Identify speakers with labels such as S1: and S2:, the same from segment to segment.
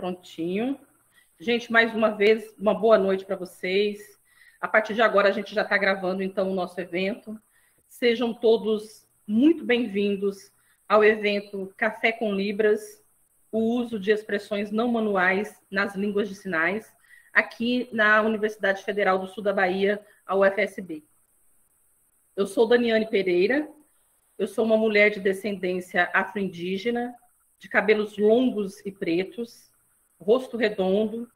S1: Prontinho. Gente, mais uma vez, uma boa noite para vocês. A partir de agora, a gente já está gravando, então, o nosso evento. Sejam todos muito bem-vindos ao evento Café com Libras, o uso de expressões não manuais nas línguas de sinais, aqui na Universidade Federal do Sul da Bahia, a UFSB. Eu sou Daniane Pereira, eu sou uma mulher de descendência afro-indígena, de cabelos longos e pretos, rosto redondo,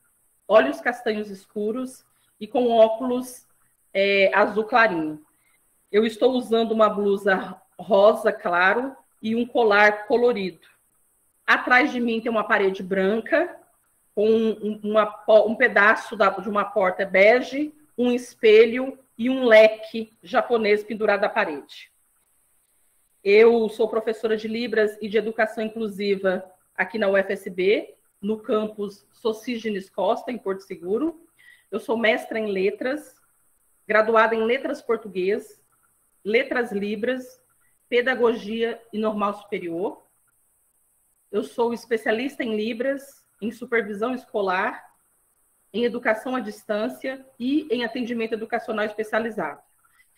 S1: olhos castanhos escuros e com óculos azul clarinho. Eu estou usando uma blusa rosa claro e um colar colorido. Atrás de mim tem uma parede branca, com um pedaço de uma porta bege, um espelho e um leque japonês pendurado à parede. Eu sou professora de Libras e de Educação Inclusiva aqui na UFSB, no campus Socígenes Costa, em Porto Seguro. Eu sou mestra em Letras, graduada em Letras Português, Letras Libras, Pedagogia e Normal Superior. Eu sou especialista em Libras, em Supervisão Escolar, em Educação à Distância e em Atendimento Educacional Especializado.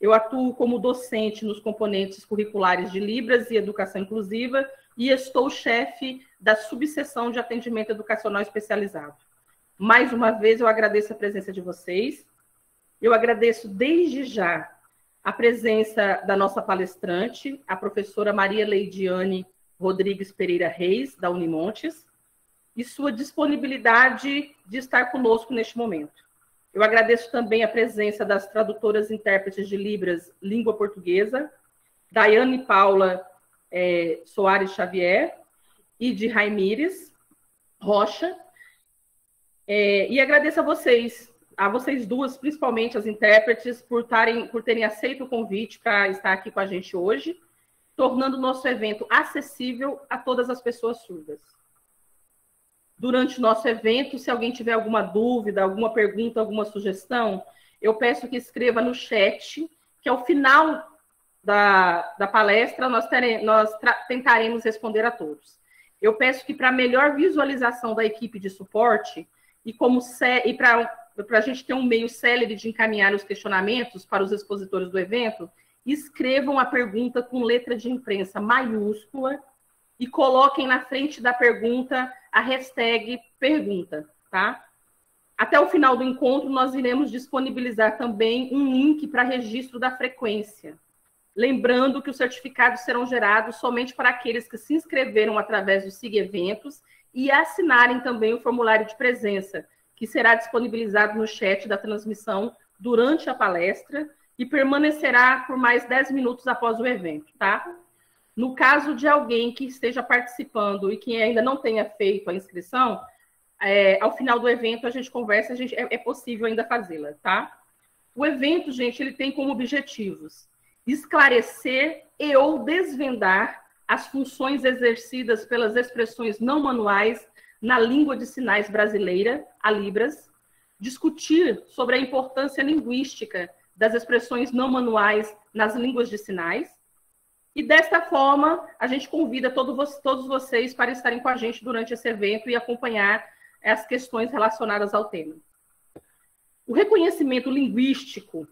S1: Eu atuo como docente nos componentes curriculares de Libras e Educação Inclusiva e estou chefe da subseção de Atendimento Educacional Especializado. Mais uma vez, eu agradeço a presença de vocês. Eu agradeço desde já a presença da nossa palestrante, a professora Maria Leidiane Rodrigues Pereira Reis, da Unimontes, e sua disponibilidade de estar conosco neste momento. Eu agradeço também a presença das tradutoras e intérpretes de Libras, língua portuguesa, Daiane Paula Soares Xavier e de Raimires Rocha. E agradeço a vocês duas, principalmente as intérpretes, por terem aceito o convite para estar aqui com a gente hoje, tornando o nosso evento acessível a todas as pessoas surdas. Durante o nosso evento, se alguém tiver alguma dúvida, alguma pergunta, alguma sugestão, eu peço que escreva no chat, que ao final da palestra nós tentaremos responder a todos. Eu peço que, para melhor visualização da equipe de suporte, e para a gente ter um meio célere de encaminhar os questionamentos para os expositores do evento, escrevam a pergunta com letra de imprensa maiúscula e coloquem na frente da pergunta a hashtag pergunta, tá? Até o final do encontro, nós iremos disponibilizar também um link para registro da frequência. Lembrando que os certificados serão gerados somente para aqueles que se inscreveram através do SIG Eventos e assinarem também o formulário de presença, que será disponibilizado no chat da transmissão durante a palestra e permanecerá por mais 10 minutos após o evento, tá? No caso de alguém que esteja participando e que ainda não tenha feito a inscrição, ao final do evento a gente conversa, é possível ainda fazê-la, tá? O evento, gente, ele tem como objetivos esclarecer e ou desvendar as funções exercidas pelas expressões não manuais na língua de sinais brasileira, a Libras, discutir sobre a importância linguística das expressões não manuais nas línguas de sinais. E desta forma, a gente convida todos vocês para estarem com a gente durante esse evento e acompanhar as questões relacionadas ao tema. O reconhecimento linguístico,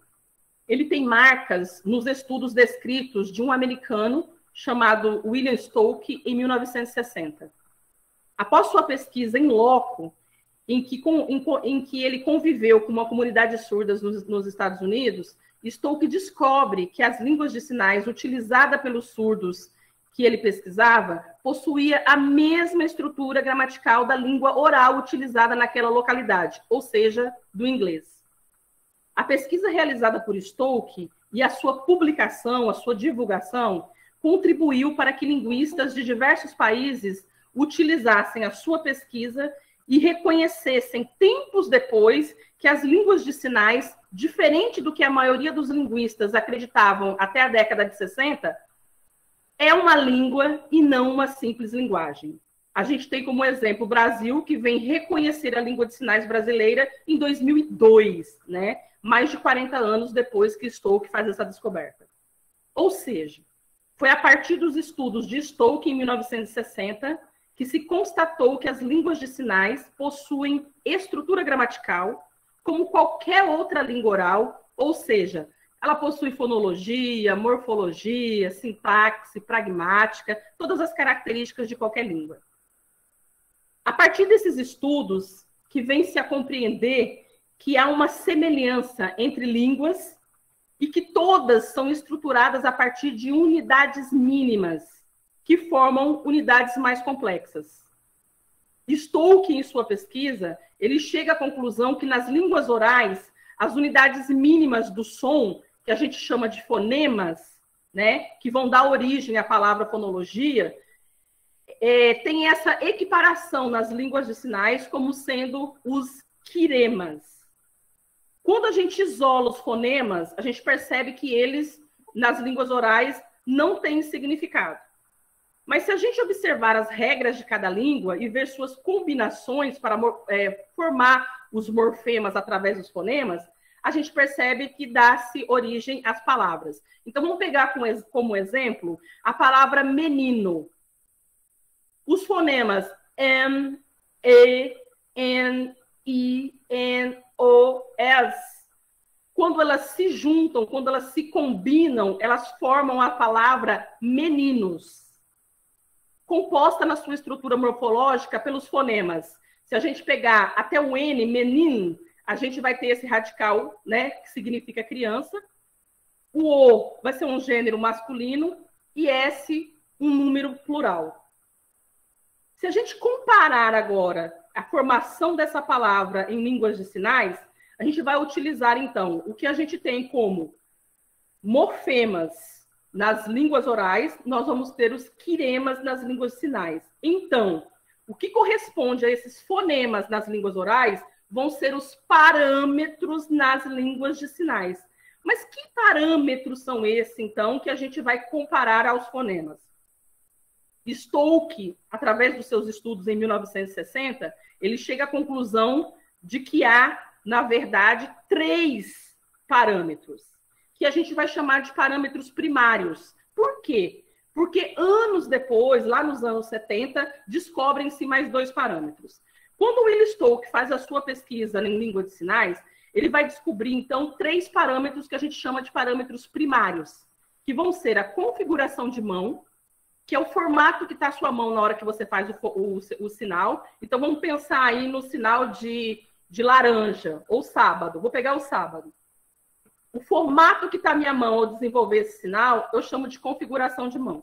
S1: ele tem marcas nos estudos descritos de um americano chamado William Stoke, em 1960. Após sua pesquisa em loco, em que ele conviveu com uma comunidade de surdas nos Estados Unidos, Stoke descobre que as línguas de sinais utilizadas pelos surdos que ele pesquisava possuía a mesma estrutura gramatical da língua oral utilizada naquela localidade, ou seja, do inglês. A pesquisa realizada por Stoke e a sua publicação, a sua divulgação, contribuiu para que linguistas de diversos países utilizassem a sua pesquisa e reconhecessem, tempos depois, que as línguas de sinais, diferente do que a maioria dos linguistas acreditavam até a década de 60, é uma língua e não uma simples linguagem. A gente tem como exemplo o Brasil, que vem reconhecer a língua de sinais brasileira em 2002, né? Mais de 40 anos depois que Stoke faz essa descoberta. Ou seja, foi a partir dos estudos de Stoke, em 1960, que se constatou que as línguas de sinais possuem estrutura gramatical, como qualquer outra língua oral, ou seja, ela possui fonologia, morfologia, sintaxe, pragmática, todas as características de qualquer língua. A partir desses estudos, que vem-se a compreender que há uma semelhança entre línguas e que todas são estruturadas a partir de unidades mínimas, que formam unidades mais complexas. Stolk, em sua pesquisa, ele chega à conclusão que nas línguas orais, as unidades mínimas do som, que a gente chama de fonemas, né, que vão dar origem à palavra fonologia, tem essa equiparação nas línguas de sinais como sendo os quiremas. Quando a gente isola os fonemas, a gente percebe que eles, nas línguas orais, não têm significado. Mas se a gente observar as regras de cada língua e ver suas combinações para formar os morfemas através dos fonemas, a gente percebe que dá-se origem às palavras. Então, vamos pegar como exemplo a palavra menino. Os fonemas M, E, N, I, N, O, S, quando elas se juntam, quando elas se combinam, elas formam a palavra meninos, composta na sua estrutura morfológica pelos fonemas. Se a gente pegar até o N, menin, a gente vai ter esse radical, né, que significa criança. O O vai ser um gênero masculino e S, um número plural. Se a gente comparar agora a formação dessa palavra em línguas de sinais, a gente vai utilizar, então, o que a gente tem como morfemas nas línguas orais, nós vamos ter os quiremas nas línguas de sinais. Então, o que corresponde a esses fonemas nas línguas orais vão ser os parâmetros nas línguas de sinais. Mas que parâmetros são esses, então, que a gente vai comparar aos fonemas? Stolk, através dos seus estudos em 1960, ele chega à conclusão de que há, na verdade, 3 parâmetros, que a gente vai chamar de parâmetros primários. Por quê? Porque anos depois, lá nos anos 70, descobrem-se mais 2 parâmetros. Quando o Will Stolk faz a sua pesquisa em língua de sinais, ele vai descobrir, então, 3 parâmetros que a gente chama de parâmetros primários, que vão ser a configuração de mão, que é o formato que está a sua mão na hora que você faz o sinal. Então, vamos pensar aí no sinal de laranja, ou sábado. Vou pegar o sábado. O formato que está a minha mão ao desenvolver esse sinal, eu chamo de configuração de mão.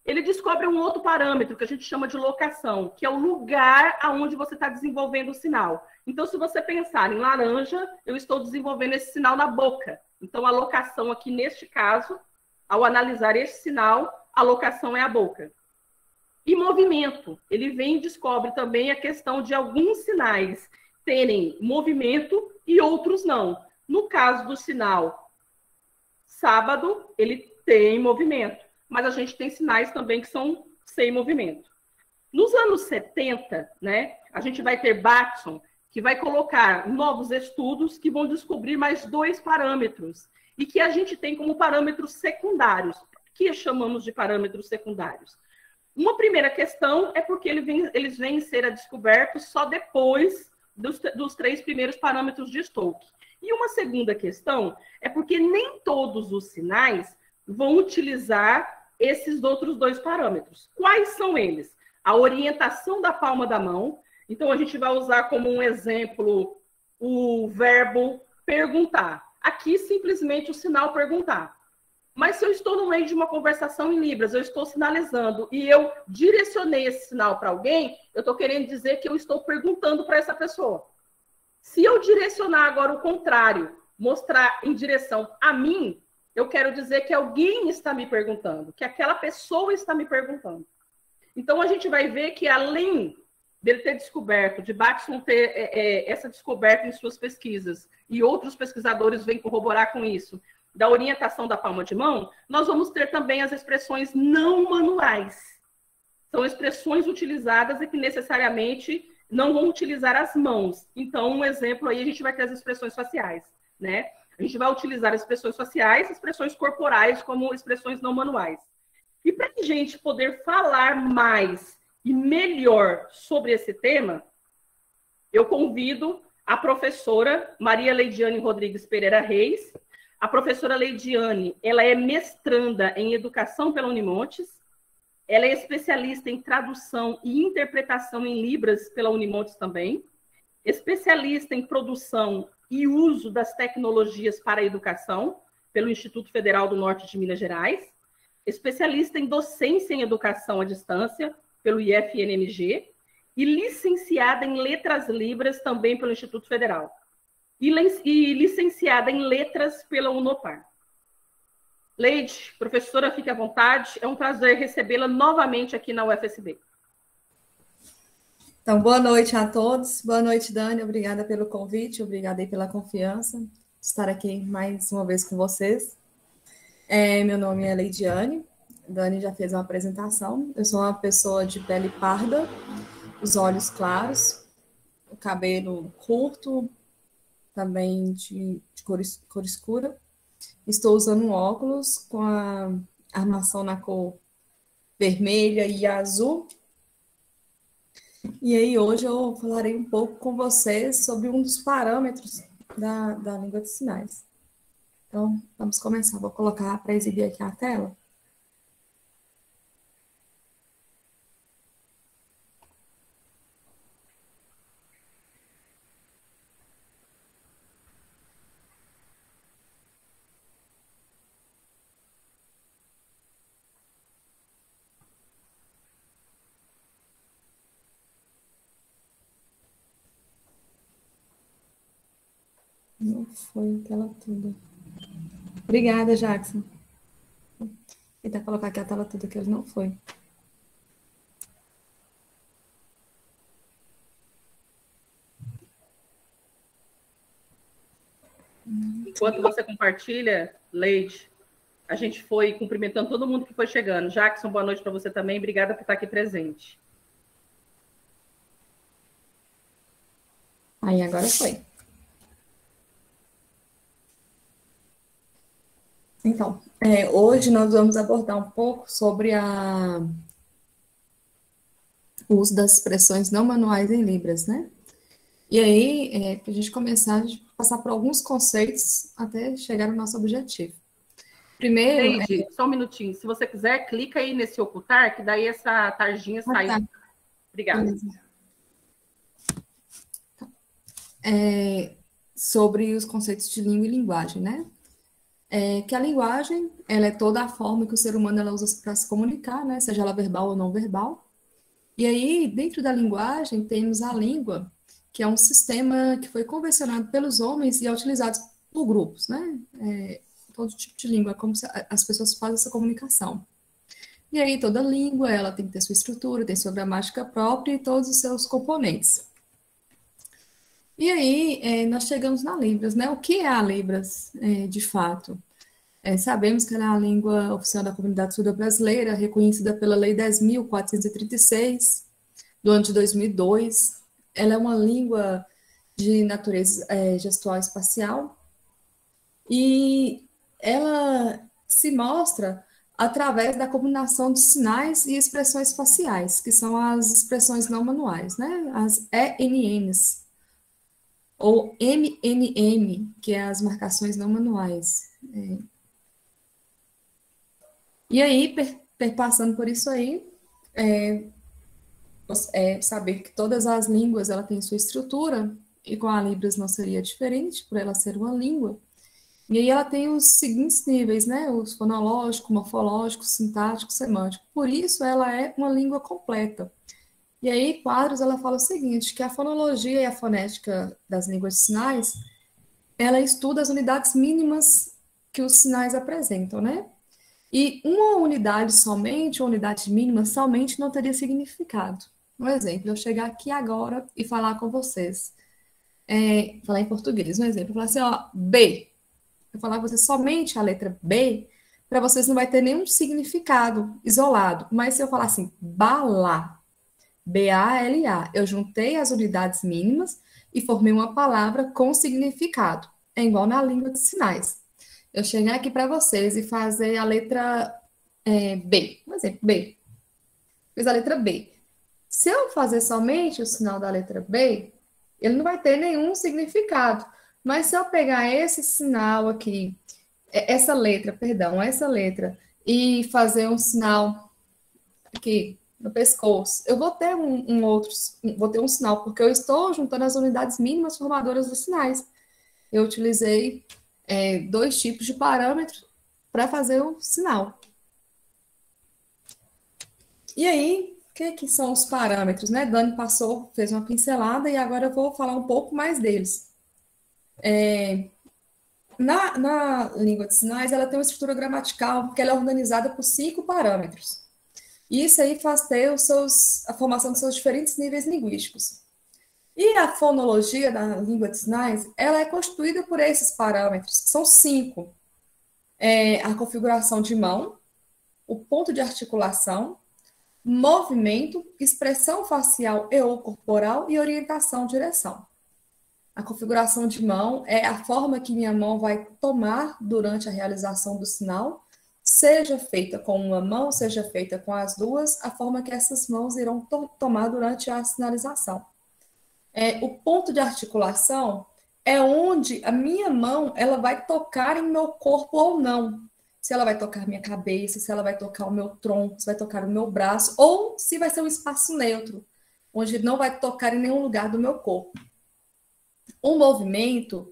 S1: Ele descobre um outro parâmetro, que a gente chama de locação, que é o lugar aonde você está desenvolvendo o sinal. Então, se você pensar em laranja, eu estou desenvolvendo esse sinal na boca. Então, a locação aqui, neste caso, ao analisar esse sinal, a locação é a boca. E movimento. Ele vem e descobre também a questão de alguns sinais terem movimento e outros não. No caso do sinal sábado, ele tem movimento. Mas a gente tem sinais também que são sem movimento. Nos anos 70, né, a gente vai ter Batson, que vai colocar novos estudos que vão descobrir mais 2 parâmetros e que a gente tem como parâmetros secundários, que chamamos de parâmetros secundários. Uma primeira questão é porque eles vêm ser descobertos só depois dos 3 primeiros parâmetros de Stolk. E uma segunda questão é porque nem todos os sinais vão utilizar esses outros 2 parâmetros. Quais são eles? A orientação da palma da mão. Então, a gente vai usar como um exemplo o verbo perguntar. Aqui, simplesmente, o sinal perguntar. Mas se eu estou no meio de uma conversação em Libras, eu estou sinalizando e eu direcionei esse sinal para alguém, eu estou querendo dizer que eu estou perguntando para essa pessoa. Se eu direcionar agora o contrário, mostrar em direção a mim, eu quero dizer que alguém está me perguntando, que aquela pessoa está me perguntando. Então, a gente vai ver que, além dele ter descoberto, de Batson ter essa descoberta em suas pesquisas, e outros pesquisadores vêm corroborar com isso, da orientação da palma de mão, nós vamos ter também as expressões não manuais. São expressões utilizadas e que necessariamente não vão utilizar as mãos. Então, um exemplo aí, a gente vai ter as expressões faciais, né? A gente vai utilizar as expressões faciais, expressões corporais como expressões não manuais. E para a gente poder falar mais e melhor sobre esse tema, eu convido a professora Maria Leidiane Rodrigues Pereira Reis. A professora Leidiane, ela é mestranda em Educação pela Unimontes, ela é especialista em tradução e interpretação em Libras pela Unimontes também, especialista em produção e uso das tecnologias para a educação pelo Instituto Federal do Norte de Minas Gerais, especialista em docência em educação à distância pelo IFNMG e licenciada em Letras Libras também pelo Instituto Federal e licenciada em Letras pela Unopar. Leide, professora, fique à vontade. É um prazer recebê-la novamente aqui na UFSB.
S2: Então, boa noite a todos. Boa noite, Dani. Obrigada pelo convite, obrigada aí pela confiança de estar aqui mais uma vez com vocês. Meu nome é Leidiane. Dani já fez uma apresentação. Eu sou uma pessoa de pele parda, os olhos claros, o cabelo curto, também de cor escura. Estou usando um óculos com a armação na cor vermelha e azul. E aí, hoje eu falarei um pouco com vocês sobre um dos parâmetros da língua de sinais. Então, vamos começar. Vou colocar para exibir aqui a tela. Não foi a tela toda. Obrigada, Jackson. Vou tentar colocar aqui a tela toda, que ele não foi.
S1: Enquanto você compartilha, Leide, a gente foi cumprimentando todo mundo que foi chegando. Jackson, boa noite para você também. Obrigada por estar aqui presente.
S2: Aí, agora foi. Então, hoje nós vamos abordar um pouco sobre o uso das expressões não manuais em Libras, né? E aí, para a gente começar, a gente passar por alguns conceitos até chegar no nosso objetivo. Primeiro...
S1: Leide, só um minutinho. Se você quiser, clica aí nesse ocultar, que daí essa tarjinha sai.
S2: Tá.
S1: Obrigada.
S2: Sobre os conceitos de língua e linguagem, né? Que a linguagem, ela é toda a forma que o ser humano ela usa para se comunicar, né? Seja ela verbal ou não verbal. E aí, dentro da linguagem, temos a língua, que é um sistema que foi convencionado pelos homens e é utilizado por grupos, né? Todo tipo de língua, como as pessoas fazem essa comunicação. E aí, toda língua, ela tem que ter sua estrutura, tem sua gramática própria e todos os seus componentes. E aí, nós chegamos na Libras, né? O que é a Libras, de fato? Sabemos que ela é a língua oficial da comunidade surda brasileira, reconhecida pela Lei 10.436, do ano de 2002. Ela é uma língua de natureza gestual espacial e ela se mostra através da combinação de sinais e expressões faciais, que são as expressões não manuais, né? As ENNs, ou MNM, que é as marcações não manuais. E aí, perpassando por isso aí, saber que todas as línguas ela têm sua estrutura, e com a Libras não seria diferente, por ela ser uma língua. E aí ela tem os seguintes níveis, né? Os fonológico, morfológico, sintático, semântico. Por isso, ela é uma língua completa. E aí, Quadros, ela fala o seguinte, que a fonologia e a fonética das línguas de sinais, ela estuda as unidades mínimas que os sinais apresentam, né? E uma unidade somente, uma unidade mínima somente não teria significado. Um exemplo, eu chegar aqui agora e falar com vocês, falar em português, um exemplo, falar assim, ó, B. Eu falar com vocês somente a letra B, para vocês não vai ter nenhum significado isolado. Mas se eu falar assim, bala, B-A-L-A, eu juntei as unidades mínimas e formei uma palavra com significado. É igual na língua de sinais. Eu chegar aqui para vocês e fazer a letra B, por exemplo, B. Fiz a letra B. Se eu fazer somente o sinal da letra B, ele não vai ter nenhum significado. Mas se eu pegar esse sinal aqui, essa letra, perdão, essa letra, e fazer um sinal aqui no pescoço, eu vou ter vou ter um sinal, porque eu estou juntando as unidades mínimas formadoras dos sinais. Eu utilizei dois tipos de parâmetros para fazer o sinal. E aí, o que são os parâmetros, né? Dani passou, fez uma pincelada e agora eu vou falar um pouco mais deles. Na língua de sinais, ela tem uma estrutura gramatical que ela é organizada por 5 parâmetros. E isso aí faz ter a formação dos seus diferentes níveis linguísticos. E a fonologia da língua de sinais, ela é constituída por esses parâmetros, que são 5. A configuração de mão, o ponto de articulação, movimento, expressão facial e ou corporal e orientação, direção. A configuração de mão é a forma que minha mão vai tomar durante a realização do sinal, seja feita com uma mão, seja feita com as duas, a forma que essas mãos irão tomar durante a sinalização. O ponto de articulação é onde a minha mão ela vai tocar em meu corpo ou não. Se ela vai tocar minha cabeça, se ela vai tocar o meu tronco, se vai tocar o meu braço, ou se vai ser um espaço neutro, onde não vai tocar em nenhum lugar do meu corpo. O movimento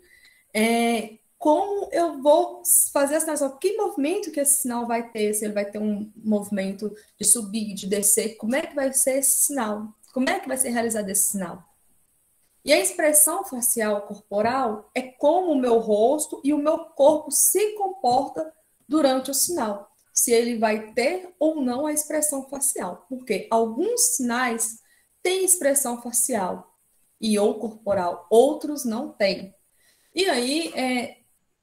S2: é como eu vou fazer a sinalização, que movimento que esse sinal vai ter, se ele vai ter um movimento de subir, de descer, como é que vai ser esse sinal? Como é que vai ser realizado esse sinal? E a expressão facial corporal é como o meu rosto e o meu corpo se comporta durante o sinal, se ele vai ter ou não a expressão facial, porque alguns sinais têm expressão facial e ou corporal, outros não têm. E aí,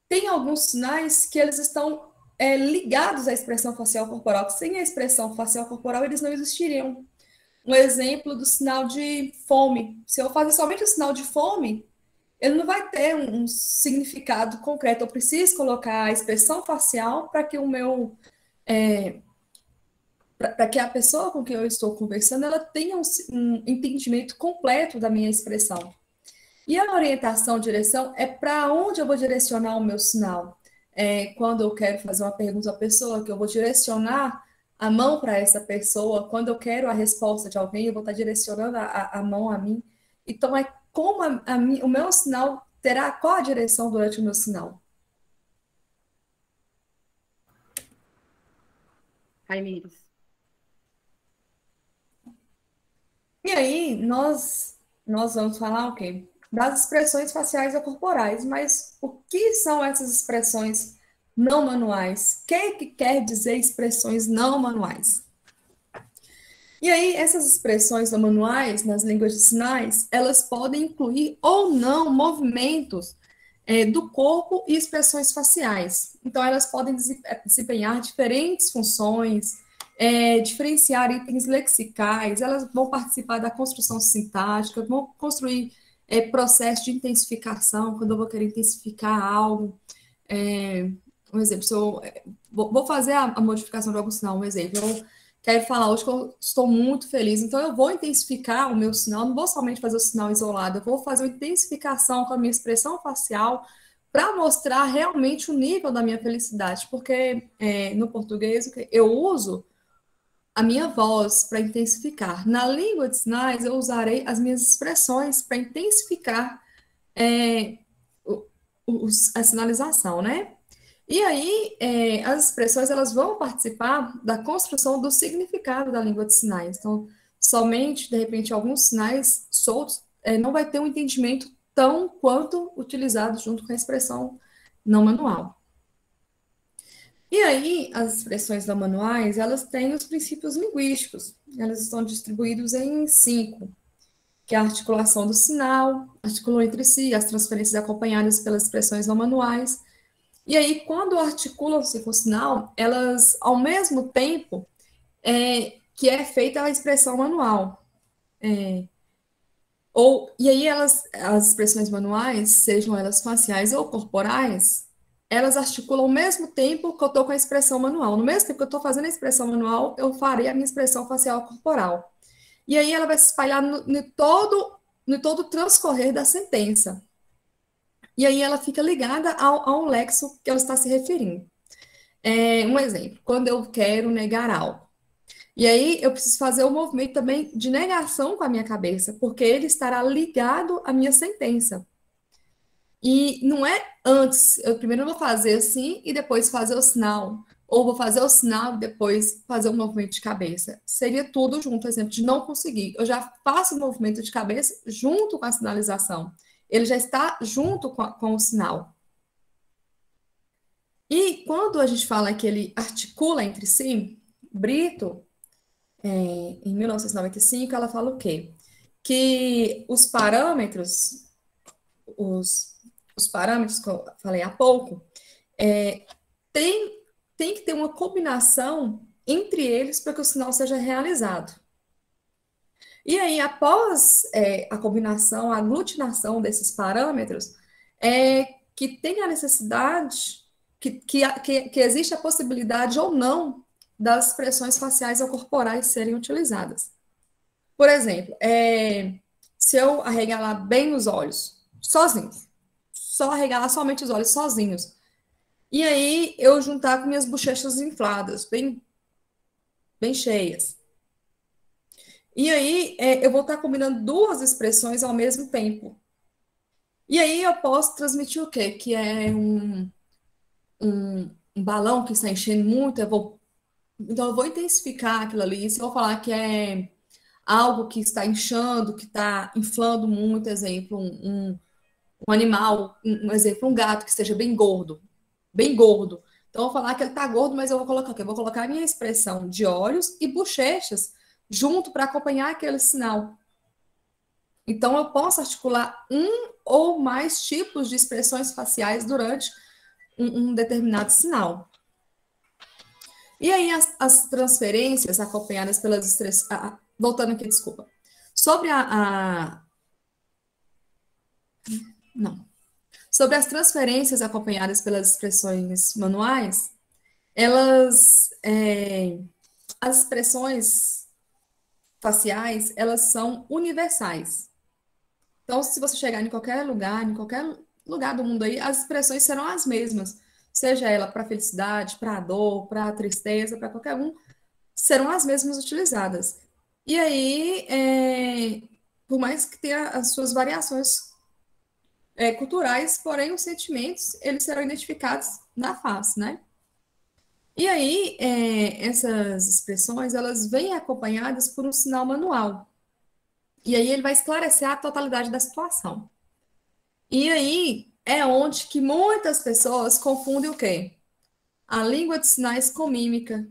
S2: tem alguns sinais que eles estão ligados à expressão facial corporal, que sem a expressão facial corporal eles não existiriam. Um exemplo do sinal de fome. Se eu fazer somente o sinal de fome, ele não vai ter um significado concreto. Eu preciso colocar a expressão facial para que o meu para que a pessoa com quem eu estou conversando ela tenha um entendimento completo da minha expressão. E a orientação, direção, é para onde eu vou direcionar o meu sinal. Quando eu quero fazer uma pergunta à pessoa, que eu vou direcionar a mão para essa pessoa. Quando eu quero a resposta de alguém, eu vou estar direcionando a mão a mim. Então, é como o meu sinal terá qual a direção durante o meu sinal.
S1: Raimires.
S2: E aí, nós vamos falar o quê? Das expressões faciais ou corporais, mas o que são essas expressões não manuais? O que quer dizer expressões não manuais? E aí, essas expressões não manuais, nas línguas de sinais, elas podem incluir ou não movimentos do corpo e expressões faciais. Então, elas podem desempenhar diferentes funções, diferenciar itens lexicais, elas vão participar da construção sintática, vão construir processo de intensificação, quando eu vou querer intensificar algo. Um exemplo, se eu vou fazer a modificação de algum sinal, um exemplo, eu quero falar hoje que eu estou muito feliz, então eu vou intensificar o meu sinal, não vou somente fazer o sinal isolado, eu vou fazer uma intensificação com a minha expressão facial para mostrar realmente o nível da minha felicidade, porque no português eu uso a minha voz para intensificar. Na língua de sinais, eu usarei as minhas expressões para intensificar a sinalização, né? E aí, as expressões elas vão participar da construção do significado da língua de sinais. Então, somente, de repente, alguns sinais soltos não vai ter um entendimento tão quanto utilizado junto com a expressão não manual. E aí, as expressões não manuais, elas têm os princípios linguísticos. Elas estão distribuídos em 5, que é a articulação do sinal, articulam entre si as transferências acompanhadas pelas expressões não manuais. E aí, quando articulam-se com o sinal, elas, ao mesmo tempo que é feita a expressão manual. E aí, as expressões manuais, sejam elas faciais ou corporais, elas articulam ao mesmo tempo que eu estou com a expressão manual. No mesmo tempo que eu estou fazendo a expressão manual, eu farei a minha expressão facial corporal. E aí ela vai se espalhar no todo o transcorrer da sentença. E aí ela fica ligada ao lexo que ela está se referindo. Um exemplo, quando eu quero negar algo. E aí eu preciso fazer o movimento também de negação com a minha cabeça, porque ele estará ligado à minha sentença. E não é antes, eu primeiro vou fazer assim e depois fazer o sinal. Ou vou fazer o sinal e depois fazer um movimento de cabeça. Seria tudo junto, exemplo, de não conseguir. Eu já faço o movimento de cabeça junto com a sinalização. Ele já está junto com o sinal. E quando a gente fala que ele articula entre si, Brito, em 1995, ela fala o quê? Que os parâmetros que eu falei há pouco, tem, tem que ter uma combinação entre eles para que o sinal seja realizado. E aí, após a combinação, a aglutinação desses parâmetros, que tem a necessidade, que existe a possibilidade ou não das expressões faciais ou corporais serem utilizadas. Por exemplo, se eu arregalar bem os olhos, sozinhos, só arregalar somente os olhos sozinhos, e aí eu juntar com minhas bochechas infladas, bem cheias. E aí eu vou estar combinando duas expressões ao mesmo tempo. E aí eu posso transmitir o quê? Que é um balão que está enchendo muito, então eu vou intensificar aquilo ali. Se eu falar que é algo que está inchando, que está inflando muito, exemplo, um animal, um exemplo, um gato que esteja bem gordo, bem gordo. Então, eu vou falar que ele está gordo, mas eu vou colocar o quê? Eu vou colocar a minha expressão de olhos e bochechas junto para acompanhar aquele sinal. Então, eu posso articular um ou mais tipos de expressões faciais durante um determinado sinal. E aí, as transferências acompanhadas pelas expressões. Voltando aqui, desculpa. Sobre Não. Sobre as transferências acompanhadas pelas expressões manuais, elas. As expressões faciais, elas são universais. Então, se você chegar em qualquer lugar do mundo aí, as expressões serão as mesmas. Seja ela para felicidade, para dor, para tristeza, para qualquer um, serão as mesmas utilizadas. E aí, por mais que tenha as suas variações culturais, porém os sentimentos, eles serão identificados na face, né? E aí, essas expressões, elas vêm acompanhadas por um sinal manual. E aí ele vai esclarecer a totalidade da situação. E aí é onde que muitas pessoas confundem o quê? A língua de sinais com mímica.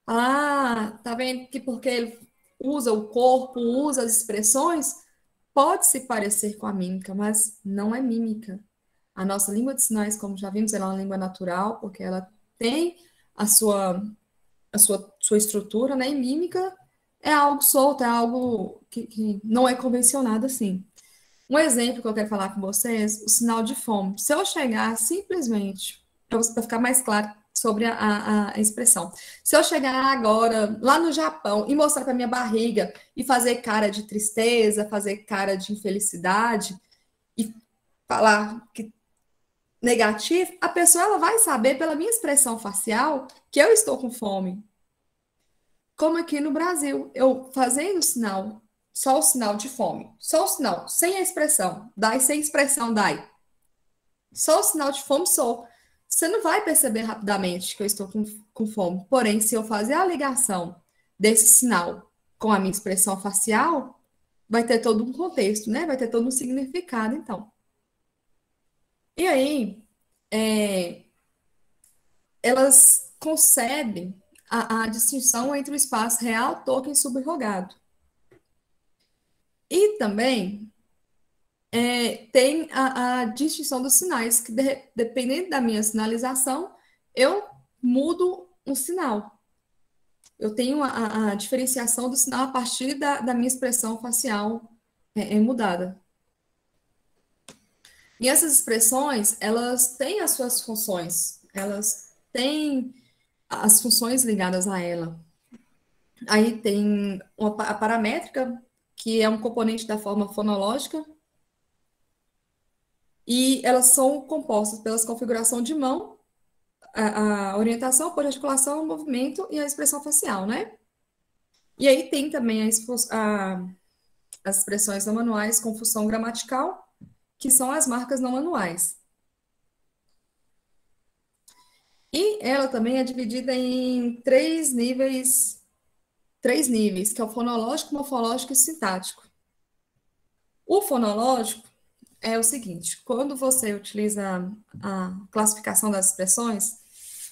S2: Ah, tá vendo que porque ele usa o corpo, usa as expressões, pode se parecer com a mímica, mas não é mímica. A nossa língua de sinais, como já vimos, ela é uma língua natural, porque ela tem a sua estrutura, né? E mímica é algo solto, é algo que não é convencionado assim. Um exemplo que eu quero falar com vocês, o sinal de fome. Se eu chegar simplesmente, para ficar mais claro sobre a expressão, se eu chegar agora lá no Japão e mostrar para minha barriga e fazer cara de tristeza, fazer cara de infelicidade e falar que negativo, a pessoa ela vai saber pela minha expressão facial que eu estou com fome. Como aqui no Brasil, eu fazendo o sinal, só o sinal de fome, só o sinal, sem a expressão, dai sem expressão, dai. Só o sinal de fome sou. Você não vai perceber rapidamente que eu estou com fome. Porém, se eu fazer a ligação desse sinal com a minha expressão facial, vai ter todo um contexto, né? Vai ter todo um significado, então. E aí, elas concebem a distinção entre o espaço real, token e subrogado. E também tem a distinção dos sinais, que dependendo da minha sinalização, eu mudo um sinal. Eu tenho a diferenciação do sinal a partir da minha expressão facial mudada. E essas expressões, elas têm as suas funções, elas têm as funções ligadas a ela. Aí tem a paramétrica, que é um componente da forma fonológica, e elas são compostas pelas configuração de mão, a orientação, apoio de articulação, o movimento e a expressão facial, né? E aí tem também as expressões não manuais com função gramatical, que são as marcas não manuais. E ela também é dividida em três níveis, que é o fonológico, morfológico e sintático. O fonológico é o seguinte, quando você utiliza a classificação das expressões,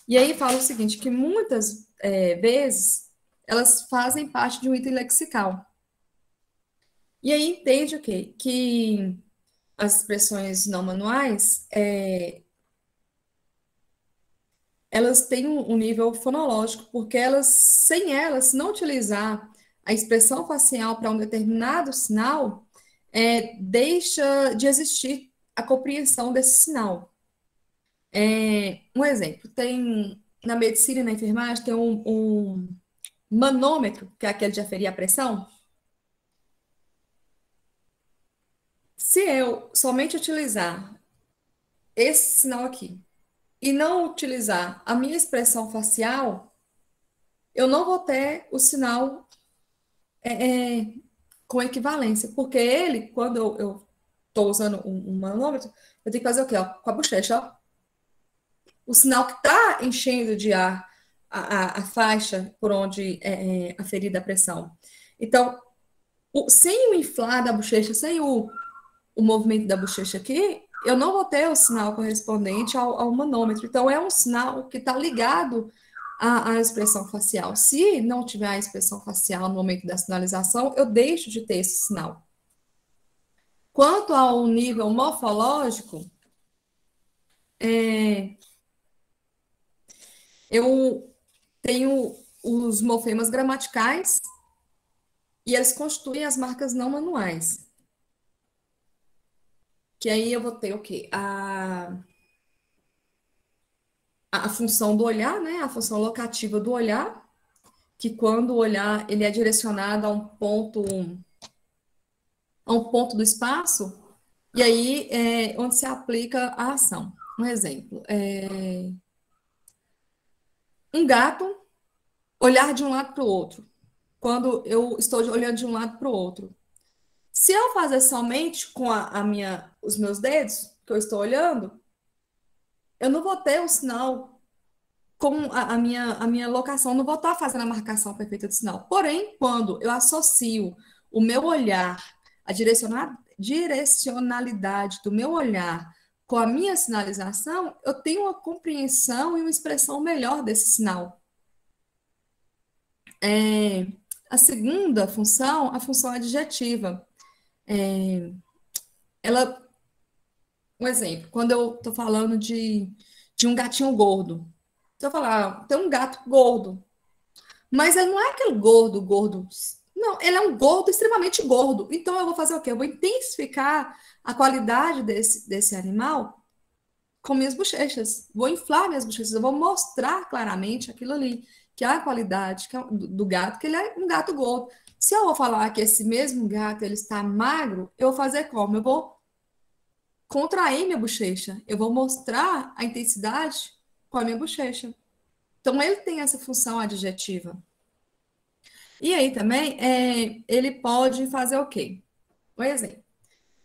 S2: e aí fala o seguinte, que muitas vezes elas fazem parte de um item lexical. E aí entende o quê? Que as expressões não manuais, elas têm um nível fonológico, porque elas, sem elas, se não utilizar a expressão facial para um determinado sinal, deixa de existir a compreensão desse sinal. Um exemplo, tem na medicina e na enfermagem tem um manômetro, que é aquele de aferir a pressão. Se eu somente utilizar esse sinal aqui e não utilizar a minha expressão facial, eu não vou ter o sinal com equivalência, porque ele, quando eu estou usando um manômetro, eu tenho que fazer o quê? Ó, com a bochecha, ó. O sinal que está enchendo de ar a faixa por onde é aferida a pressão. Então, sem o inflar da bochecha, sem o movimento da bochecha aqui, eu não vou ter o sinal correspondente ao manômetro. Então, é um sinal que está ligado à expressão facial. Se não tiver a expressão facial no momento da sinalização, eu deixo de ter esse sinal. Quanto ao nível morfológico, eu tenho os morfemas gramaticais e eles constituem as marcas não manuais. Que aí eu vou ter o quê? A função do olhar, né? A função locativa do olhar, que quando o olhar ele é direcionado a um ponto do espaço, e aí é onde se aplica a ação. Um exemplo, um gato olhar de um lado para o outro, quando eu estou olhando de um lado para o outro. Se eu fazer somente com os meus dedos, que eu estou olhando, eu não vou ter o sinal com a minha locação, não vou estar fazendo a marcação perfeita do sinal. Porém, quando eu associo o meu olhar, a direcionalidade do meu olhar com a minha sinalização, eu tenho uma compreensão e uma expressão melhor desse sinal. A segunda função, a função adjetiva. Um exemplo, quando eu estou falando de um gatinho gordo, se eu falar, tem um gato gordo, mas ele não é aquele gordo, gordo. Não, ele é um gordo extremamente gordo. Então eu vou fazer o quê? Eu vou intensificar a qualidade desse animal com minhas bochechas. Vou inflar minhas bochechas, eu vou mostrar claramente aquilo ali, que é a qualidade do gato, que ele é um gato gordo. Se eu vou falar que esse mesmo gato ele está magro, eu vou fazer como? Eu vou contrair minha bochecha. Eu vou mostrar a intensidade com a minha bochecha. Então, ele tem essa função adjetiva. E aí também, ele pode fazer o quê? Um exemplo.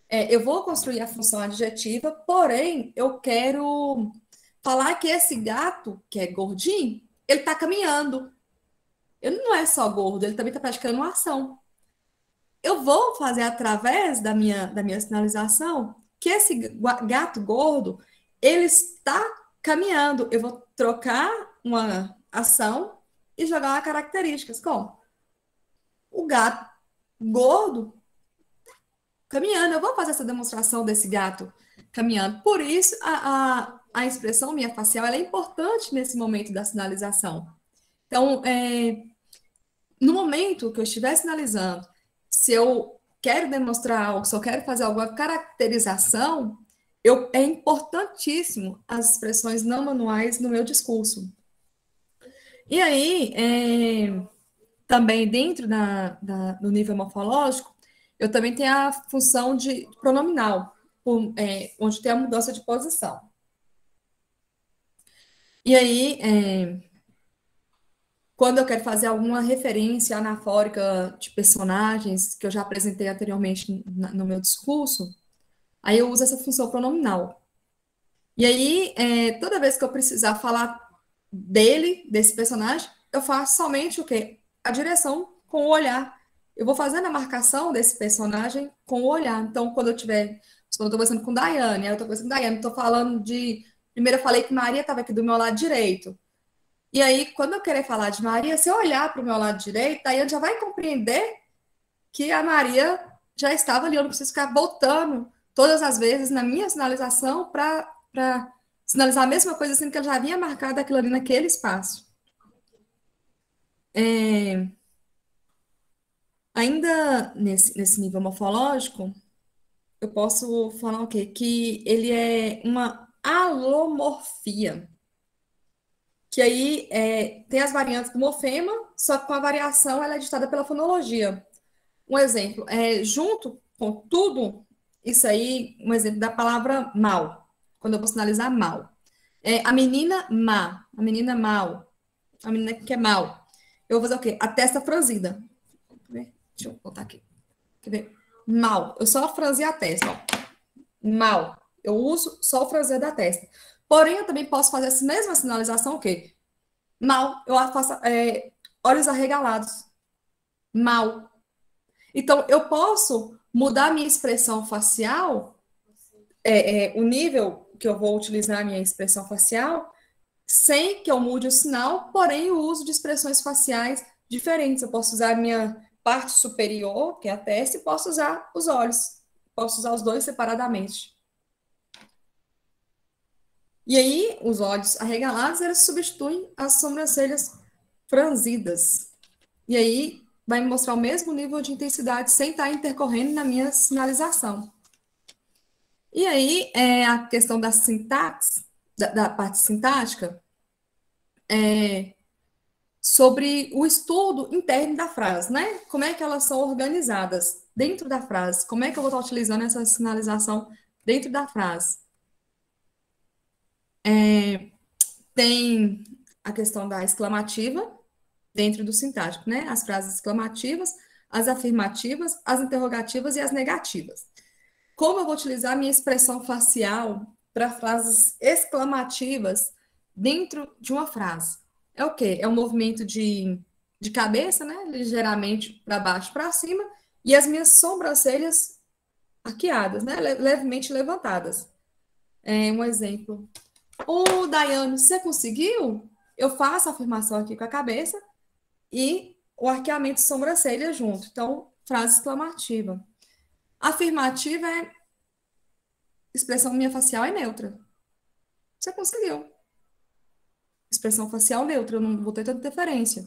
S2: Eu vou construir a função adjetiva, porém, eu quero falar que esse gato, que é gordinho, ele está caminhando. Ele não é só gordo, ele também está praticando uma ação. Eu vou fazer através da minha sinalização que esse gato gordo, ele está caminhando. Eu vou trocar uma ação e jogar uma características. Como? O gato gordo caminhando. Eu vou fazer essa demonstração desse gato caminhando. Por isso, a expressão minha facial ela é importante nesse momento da sinalização. Então, no momento que eu estiver sinalizando, se eu quero demonstrar algo, se eu quero fazer alguma caracterização, é importantíssimo as expressões não manuais no meu discurso. E aí, também dentro do nível morfológico, eu também tenho a função de pronominal, onde tem a mudança de posição. E aí, quando eu quero fazer alguma referência anafórica de personagens que eu já apresentei anteriormente no meu discurso, aí eu uso essa função pronominal. E aí, toda vez que eu precisar falar dele, desse personagem, eu faço somente o quê? A direção com o olhar. Eu vou fazendo a marcação desse personagem com o olhar. Então, quando eu estou conversando com Daiane, aí eu estou conversando com Daiane, estou falando de. Primeiro eu falei que Maria estava aqui do meu lado direito. E aí, quando eu querer falar de Maria, se eu olhar para o meu lado direito, Daiane já vai compreender que a Maria já estava ali. Eu não preciso ficar voltando todas as vezes na minha sinalização para sinalizar a mesma coisa, sendo que eu já havia marcado aquilo ali naquele espaço. Ainda nesse nível morfológico, eu posso falar o quê? Que ele é uma alomorfia. Que aí tem as variantes do morfema, só que com a variação ela é ditada pela fonologia. Um exemplo, junto com tudo isso aí, um exemplo da palavra mal, quando eu vou sinalizar mal. A menina má, a menina mal, a menina que é mal. Eu vou fazer o quê? A testa franzida. Deixa eu botar aqui. Quer ver? Mal. Eu só franzi a testa, ó. Mal. Eu uso só o franzir da testa. Porém, eu também posso fazer essa mesma sinalização, o quê? Mal. Eu faço olhos arregalados. Mal. Então, eu posso mudar a minha expressão facial, o nível que eu vou utilizar a minha expressão facial, sem que eu mude o sinal, porém o uso de expressões faciais diferentes. Eu posso usar a minha parte superior, que é a testa, e posso usar os olhos. Posso usar os dois separadamente. E aí, os olhos arregalados, eles substituem as sobrancelhas franzidas. E aí, vai me mostrar o mesmo nível de intensidade sem estar intercorrendo na minha sinalização. E aí, a questão da sintaxe, da parte sintática, sobre o estudo interno da frase, né? Como é que elas são organizadas dentro da frase? Como é que eu vou estar utilizando essa sinalização dentro da frase? Tem a questão da exclamativa dentro do sintático, né? As frases exclamativas, as afirmativas, as interrogativas e as negativas. Como eu vou utilizar a minha expressão facial para frases exclamativas dentro de uma frase? É o quê? É um movimento de cabeça, né? Ligeiramente para baixo, para cima, e as minhas sobrancelhas arqueadas, né? Levemente levantadas. Um exemplo. Ô, Daiane, você conseguiu? Eu faço a afirmação aqui com a cabeça e o arqueamento de sobrancelha junto. Então, frase exclamativa. Afirmativa expressão minha facial é neutra. Você conseguiu. Expressão facial neutra, eu não vou ter tanta interferência.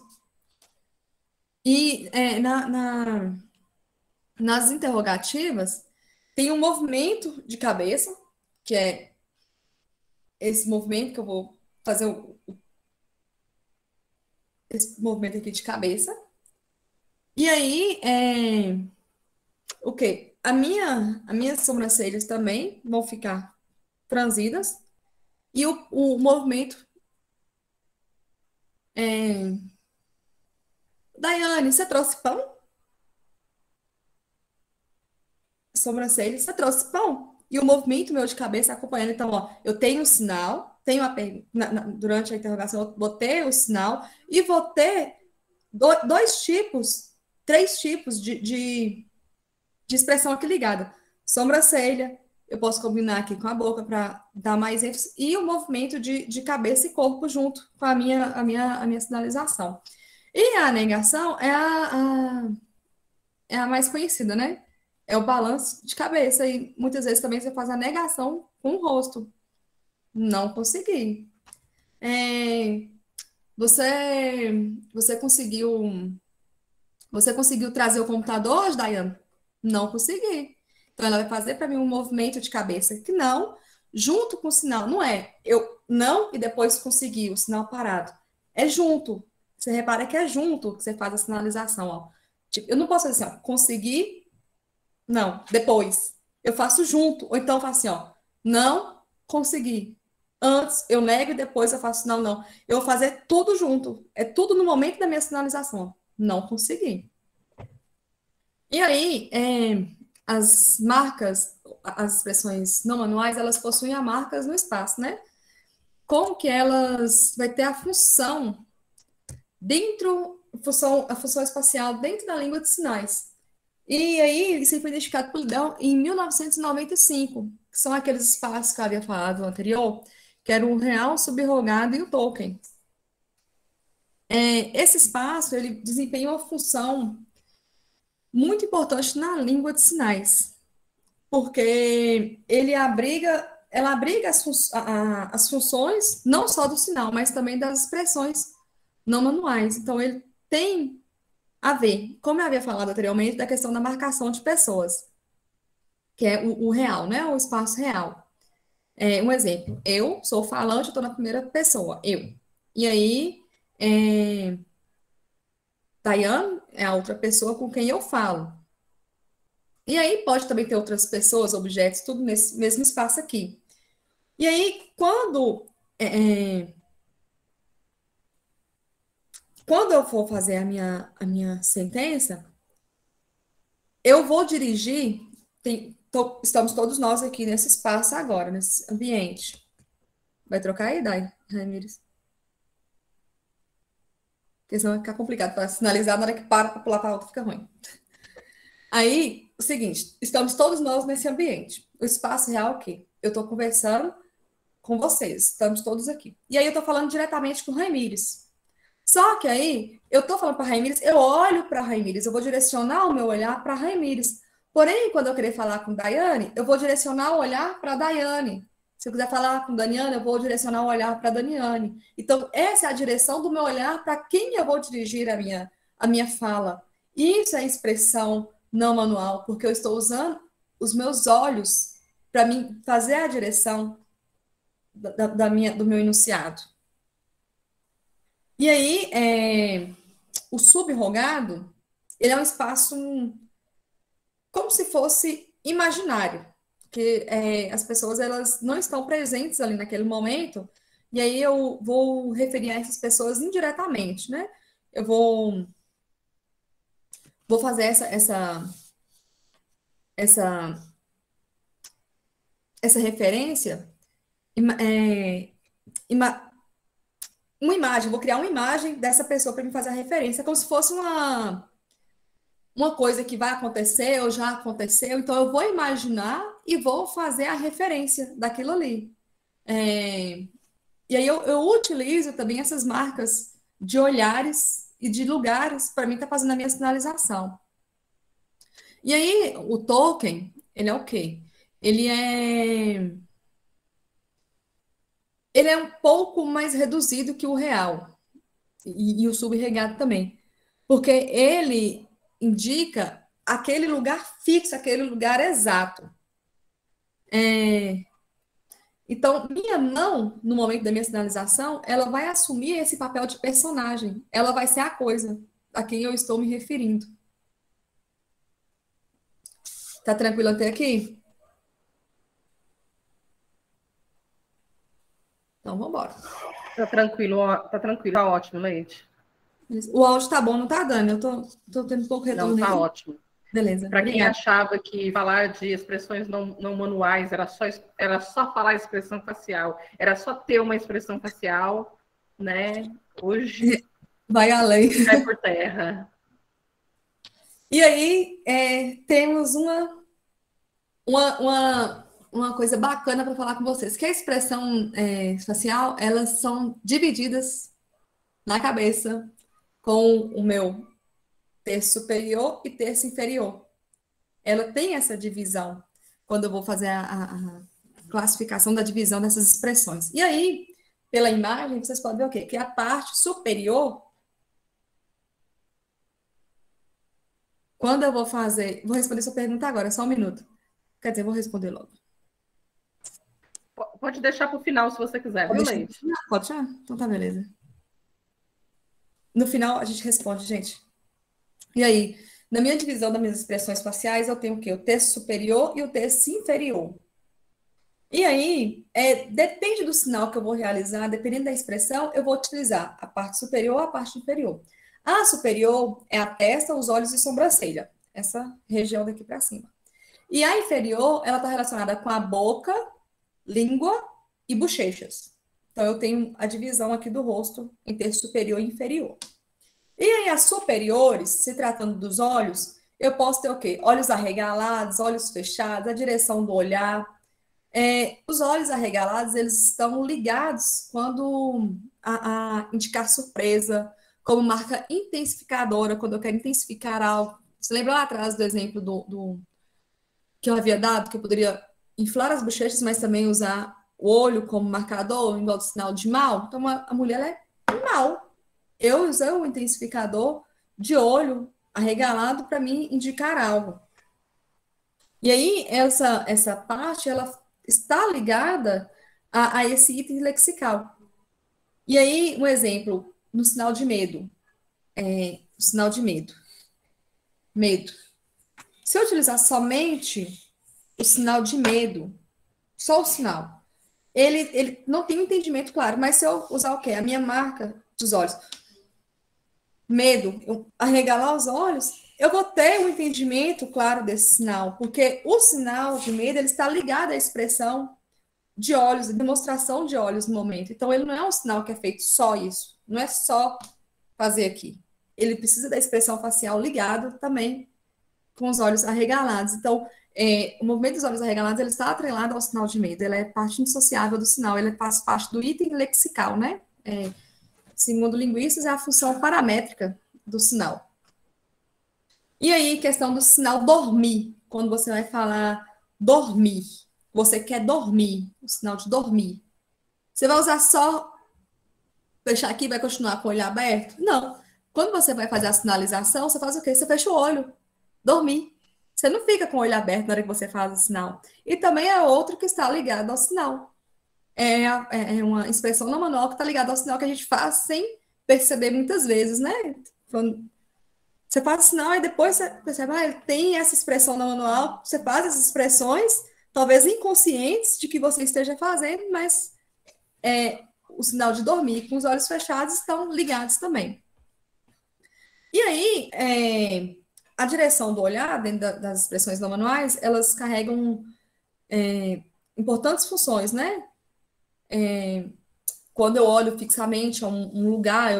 S2: E nas interrogativas, tem um movimento de cabeça, que é esse movimento que eu vou fazer esse movimento aqui de cabeça. E aí, o quê? As minhas sobrancelhas também vão ficar franzidas. E o movimento. Daiane, você trouxe pão? Sobrancelha, você trouxe pão? E o movimento meu de cabeça acompanhando. Então, ó, eu tenho um sinal, tenho a pergunta. Durante a interrogação, eu vou ter o sinal e vou ter três tipos de expressão aqui ligada. Sobrancelha, eu posso combinar aqui com a boca para dar mais ênfase, e o movimento de cabeça e corpo junto com a minha sinalização. E a negação é a mais conhecida, né? É o balanço de cabeça, e muitas vezes também você faz a negação com o rosto. Não consegui. Você conseguiu trazer o computador, Dayane? Não consegui. Então, ela vai fazer para mim um movimento de cabeça que não, junto com o sinal. Não é eu não e depois conseguir o sinal parado. É junto. você repara que é junto que você faz a sinalização, ó. Tipo, eu não posso fazer assim, ó, consegui, não, depois. Eu faço junto, ou então eu faço assim, ó, não consegui. Antes eu nego e depois eu faço não, não. Eu vou fazer tudo junto. É tudo no momento da minha sinalização. Não consegui. E aí, as marcas, as expressões não manuais, elas possuem as marcas no espaço, né? Como que elas vai ter a função dentro, a função espacial dentro da língua de sinais. E aí, isso foi identificado por Lidão em 1995, que são aqueles espaços que eu havia falado anterior, que era o real, o subrogado e o token. Esse espaço, ele desempenha uma função muito importante na língua de sinais, porque ela abriga as funções, não só do sinal, mas também das expressões não manuais. Então, ele tem a ver, como eu havia falado anteriormente, da questão da marcação de pessoas, que é o real, né? O espaço real. Um exemplo, eu sou falante, eu estou na primeira pessoa, eu. E aí, Diane é a outra pessoa com quem eu falo. E aí pode também ter outras pessoas, objetos, tudo nesse mesmo espaço aqui. E aí, quando eu for fazer a minha sentença, eu vou dirigir, estamos todos nós aqui nesse espaço agora, nesse ambiente. Vai trocar aí, Dai, Ramires? Porque senão vai ficar complicado para sinalizar, na hora que para pular para outra fica ruim. Aí, o seguinte, estamos todos nós nesse ambiente. O espaço real aqui. Eu estou conversando com vocês, estamos todos aqui. E aí eu estou falando diretamente com o Ramires. Só que aí, eu estou falando para Ramires, eu olho para Ramires, eu vou direcionar o meu olhar para Ramires. Porém, quando eu querer falar com Daiane, eu vou direcionar o olhar para Daiane. Se eu quiser falar com Daniane, eu vou direcionar o olhar para Daniane. Então, essa é a direção do meu olhar para quem eu vou dirigir a minha fala. Isso é expressão não manual, porque eu estou usando os meus olhos para mim fazer a direção do meu enunciado. E aí, o subrogado, ele é um espaço como se fosse imaginário, que as pessoas elas não estão presentes ali naquele momento, e aí eu vou referir a essas pessoas indiretamente, né? Eu vou fazer essa, essa referência, uma imagem, vou criar uma imagem dessa pessoa para me fazer a referência, como se fosse uma coisa que vai acontecer ou já aconteceu, então eu vou imaginar e vou fazer a referência daquilo ali. E aí eu utilizo também essas marcas de olhares e de lugares para mim estar fazendo a minha sinalização. E aí o token, ele é o quê? Ele é um pouco mais reduzido que o real e o subregado também, porque ele indica aquele lugar fixo, aquele lugar exato. Então, minha mão, no momento da minha sinalização, ela vai assumir esse papel de personagem. Ela vai ser a coisa a quem eu estou me referindo. Tá tranquilo até aqui? Então, vamos embora.
S1: Tá tranquilo, tá ótimo, Leite.
S2: O áudio tá bom, não tá, Dani? Eu tô tendo um pouco retorno
S1: Não, tá
S2: aqui.
S1: ótimo.
S2: Beleza,
S1: Para quem
S2: obrigada.
S1: achava que falar de expressões não manuais era só falar expressão facial, era só ter uma expressão facial, né? Hoje
S2: Vai além.
S1: cai por terra.
S2: E aí, temos uma coisa bacana para falar com vocês, que a expressão facial, elas são divididas na cabeça com o meu terço superior e terço inferior. Ela tem essa divisão quando eu vou fazer a classificação da divisão dessas expressões. E aí, pela imagem, vocês podem ver o quê? Que a parte superior, quando eu vou responder sua pergunta agora, só um minuto. Quer dizer, vou responder logo.
S1: Pode deixar para o final se você quiser,
S2: Pode
S1: viu,
S2: deixar?
S1: Leite?
S2: Pode deixar? Então tá, beleza. no final a gente responde, gente. E aí, na minha divisão das minhas expressões faciais, eu tenho o quê? O terço superior e o terço inferior. E aí, depende do sinal que eu vou realizar, dependendo da expressão, eu vou utilizar a parte superior ou a parte inferior. A superior é a testa, os olhos e sobrancelha, essa região daqui para cima. E a inferior, ela está relacionada com a boca, língua e bochechas. Então, eu tenho a divisão aqui do rosto em terço superior e inferior. E aí, as superiores, se tratando dos olhos, eu posso ter o quê? Olhos arregalados, olhos fechados, a direção do olhar. Os olhos arregalados, eles estão ligados quando a indicar surpresa, como marca intensificadora, quando eu quero intensificar algo. Você lembra lá atrás do exemplo que eu havia dado, que eu poderia inflar as bochechas, mas também usar o olho como marcador, igual do sinal de mal? Então, a mulher é mal. Eu usei o intensificador de olho arregalado para me indicar algo. E aí, essa parte, ela está ligada a esse item lexical. E aí, um exemplo, no sinal de medo. O sinal de medo. Medo. Se eu utilizar somente o sinal de medo, só o sinal, ele não tem um entendimento claro, mas se eu usar o quê? A minha marca dos olhos. Medo, eu arregalar os olhos, eu vou ter um entendimento claro desse sinal, porque o sinal de medo ele está ligado à expressão de olhos, demonstração de olhos no momento. Então, ele não é um sinal que é feito só isso, não é só fazer aqui. Ele precisa da expressão facial ligado também com os olhos arregalados. Então, o movimento dos olhos arregalados ele está atrelado ao sinal de medo, ele é parte indissociável do sinal, ele faz parte do item lexical, né? Segundo linguistas, é a função paramétrica do sinal. E aí, questão do sinal dormir. Quando você vai falar dormir, você quer dormir, o sinal de dormir. Você vai usar só fechar aqui e vai continuar com o olho aberto? Não. Quando você vai fazer a sinalização, você faz o quê? Você fecha o olho. Dormir. Você não fica com o olho aberto na hora que você faz o sinal. E também é outro que está ligado ao sinal. É uma expressão não manual que está ligada ao sinal que a gente faz sem perceber muitas vezes, né? Quando você faz o sinal e depois você percebe, ele tem essa expressão não manual, você faz essas expressões, talvez inconscientes de que você esteja fazendo, mas o sinal de dormir com os olhos fechados estão ligados também. E aí, a direção do olhar, dentro das expressões não manuais, elas carregam importantes funções, né? Quando eu olho fixamente a um lugar,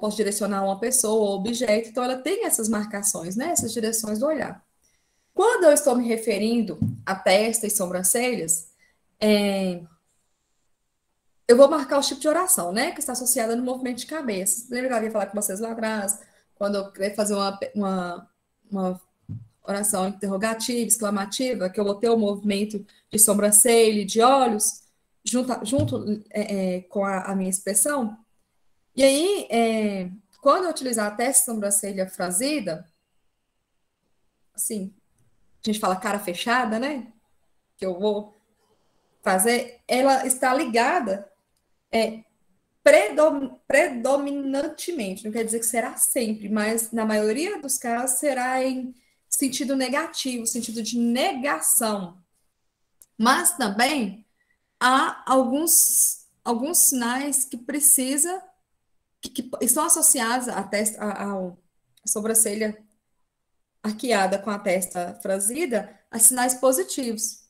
S2: posso direcionar uma pessoa ou objeto, então ela tem essas marcações, né? Essas direções do olhar. Quando eu estou me referindo a testa e sobrancelhas, eu vou marcar o tipo de oração, né? Que está associada no movimento de cabeça. Lembra que eu ia falar com vocês lá atrás? Quando eu queria fazer uma oração interrogativa, exclamativa, que eu vou ter o movimento de sobrancelha e de olhos, junto com a minha expressão. E aí, quando eu utilizar a testa e sobrancelha franzida, assim, a gente fala cara fechada, né? Que eu vou fazer, ela está ligada predominantemente, não quer dizer que será sempre, mas na maioria dos casos será em sentido negativo, sentido de negação. Mas também há alguns sinais que que estão associados à testa, à sobrancelha arqueada com a testa franzida, a sinais positivos.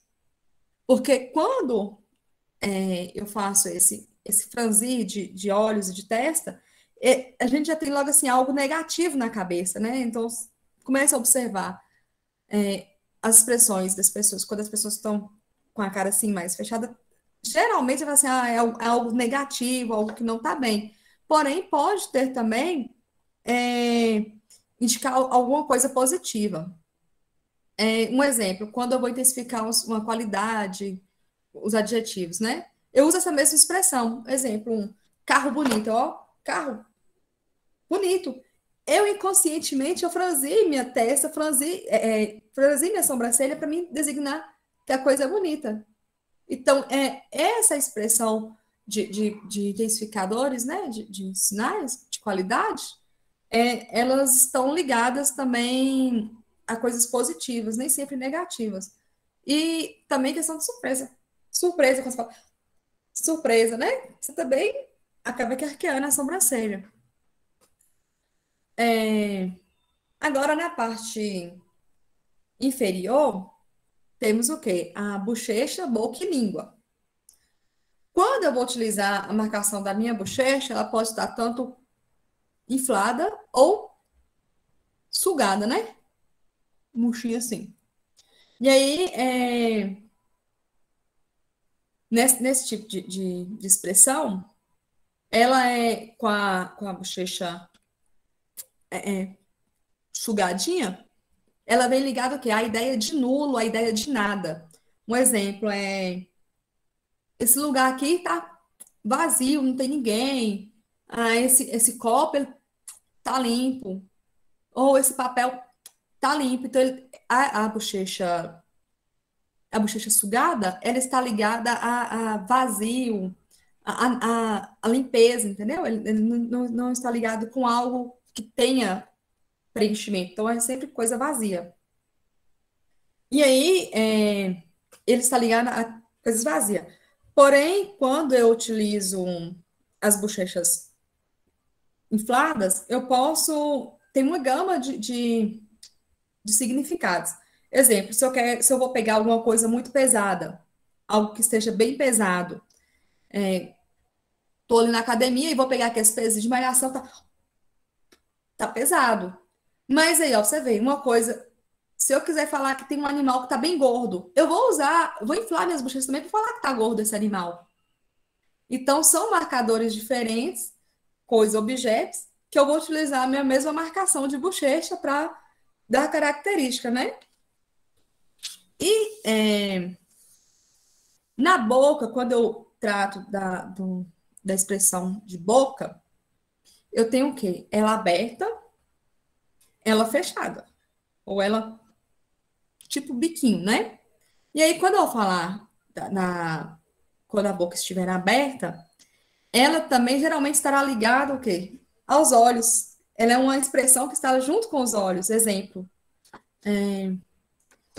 S2: Porque quando eu faço esse franzir de olhos e de testa, a gente já tem logo assim algo negativo na cabeça, né? Então, começa a observar as expressões das pessoas, quando as pessoas estão com a cara assim mais fechada, geralmente você fala assim, é algo negativo, algo que não está bem. Porém, pode ter também indicar alguma coisa positiva. Um exemplo, quando eu vou intensificar uma qualidade, os adjetivos, né? Eu uso essa mesma expressão. Exemplo, um carro bonito, ó, carro bonito. Eu inconscientemente eu franzi minha testa, franzi minha sobrancelha para me designar que a coisa é bonita. Então, essa expressão de intensificadores, né, de sinais de qualidade, elas estão ligadas também a coisas positivas, nem sempre negativas. E também questão de surpresa. Surpresa, quando você fala surpresa, né? Você também acaba que arqueando a sobrancelha. Agora, na parte inferior, temos o quê? A bochecha, boca e língua. Quando eu vou utilizar a marcação da minha bochecha, ela pode estar tanto inflada ou sugada, né? Murchinha assim. E aí, nesse tipo de expressão, ela é com a bochecha sugadinha, ela vem ligada ao quê? À ideia de nulo, à ideia de nada. Um exemplo é: esse lugar aqui tá vazio, não tem ninguém. Ah, esse copo ele tá limpo. Ou esse papel tá limpo. Então, a bochecha sugada, ela está ligada a vazio, a limpeza, entendeu? Ele não está ligado com algo que tenha preenchimento. Então, é sempre coisa vazia. E aí, ele está ligado a coisas vazias. Porém, quando eu utilizo as bochechas infladas, eu posso. Tem uma gama de significados. Exemplo, se eu vou pegar alguma coisa muito pesada, algo que esteja bem pesado, tô ali na academia e vou pegar aqueles pesos de malhação, tá pesado. Mas aí, ó, você vê, uma coisa, se eu quiser falar que tem um animal que tá bem gordo, eu vou inflar minhas bochechas também para falar que tá gordo esse animal. Então, são marcadores diferentes, coisas, objetos, que eu vou utilizar a minha mesma marcação de bochecha para dar característica, né? E na boca, quando eu trato da expressão de boca, eu tenho o quê? Ela aberta, ela fechada. Ou ela, tipo biquinho, né? E aí, quando eu falar quando a boca estiver aberta, ela também geralmente estará ligada ao quê? Aos olhos. Ela é uma expressão que está junto com os olhos. Exemplo, eu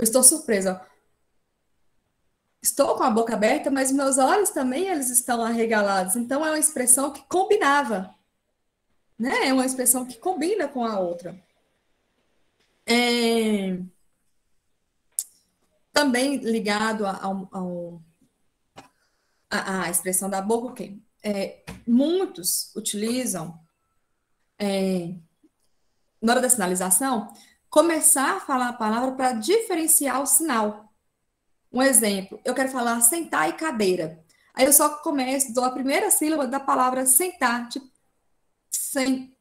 S2: estou surpresa. Estou com a boca aberta, mas meus olhos também eles estão arregalados. Então é uma expressão que combinava, né? É uma expressão que combina com a outra. É, também ligado à expressão da boca, o quê? Muitos utilizam, na hora da sinalização, começar a falar a palavra para diferenciar o sinal. Um exemplo, eu quero falar sentar e cadeira. Aí eu só começo, dou a primeira sílaba da palavra sentar, tipo,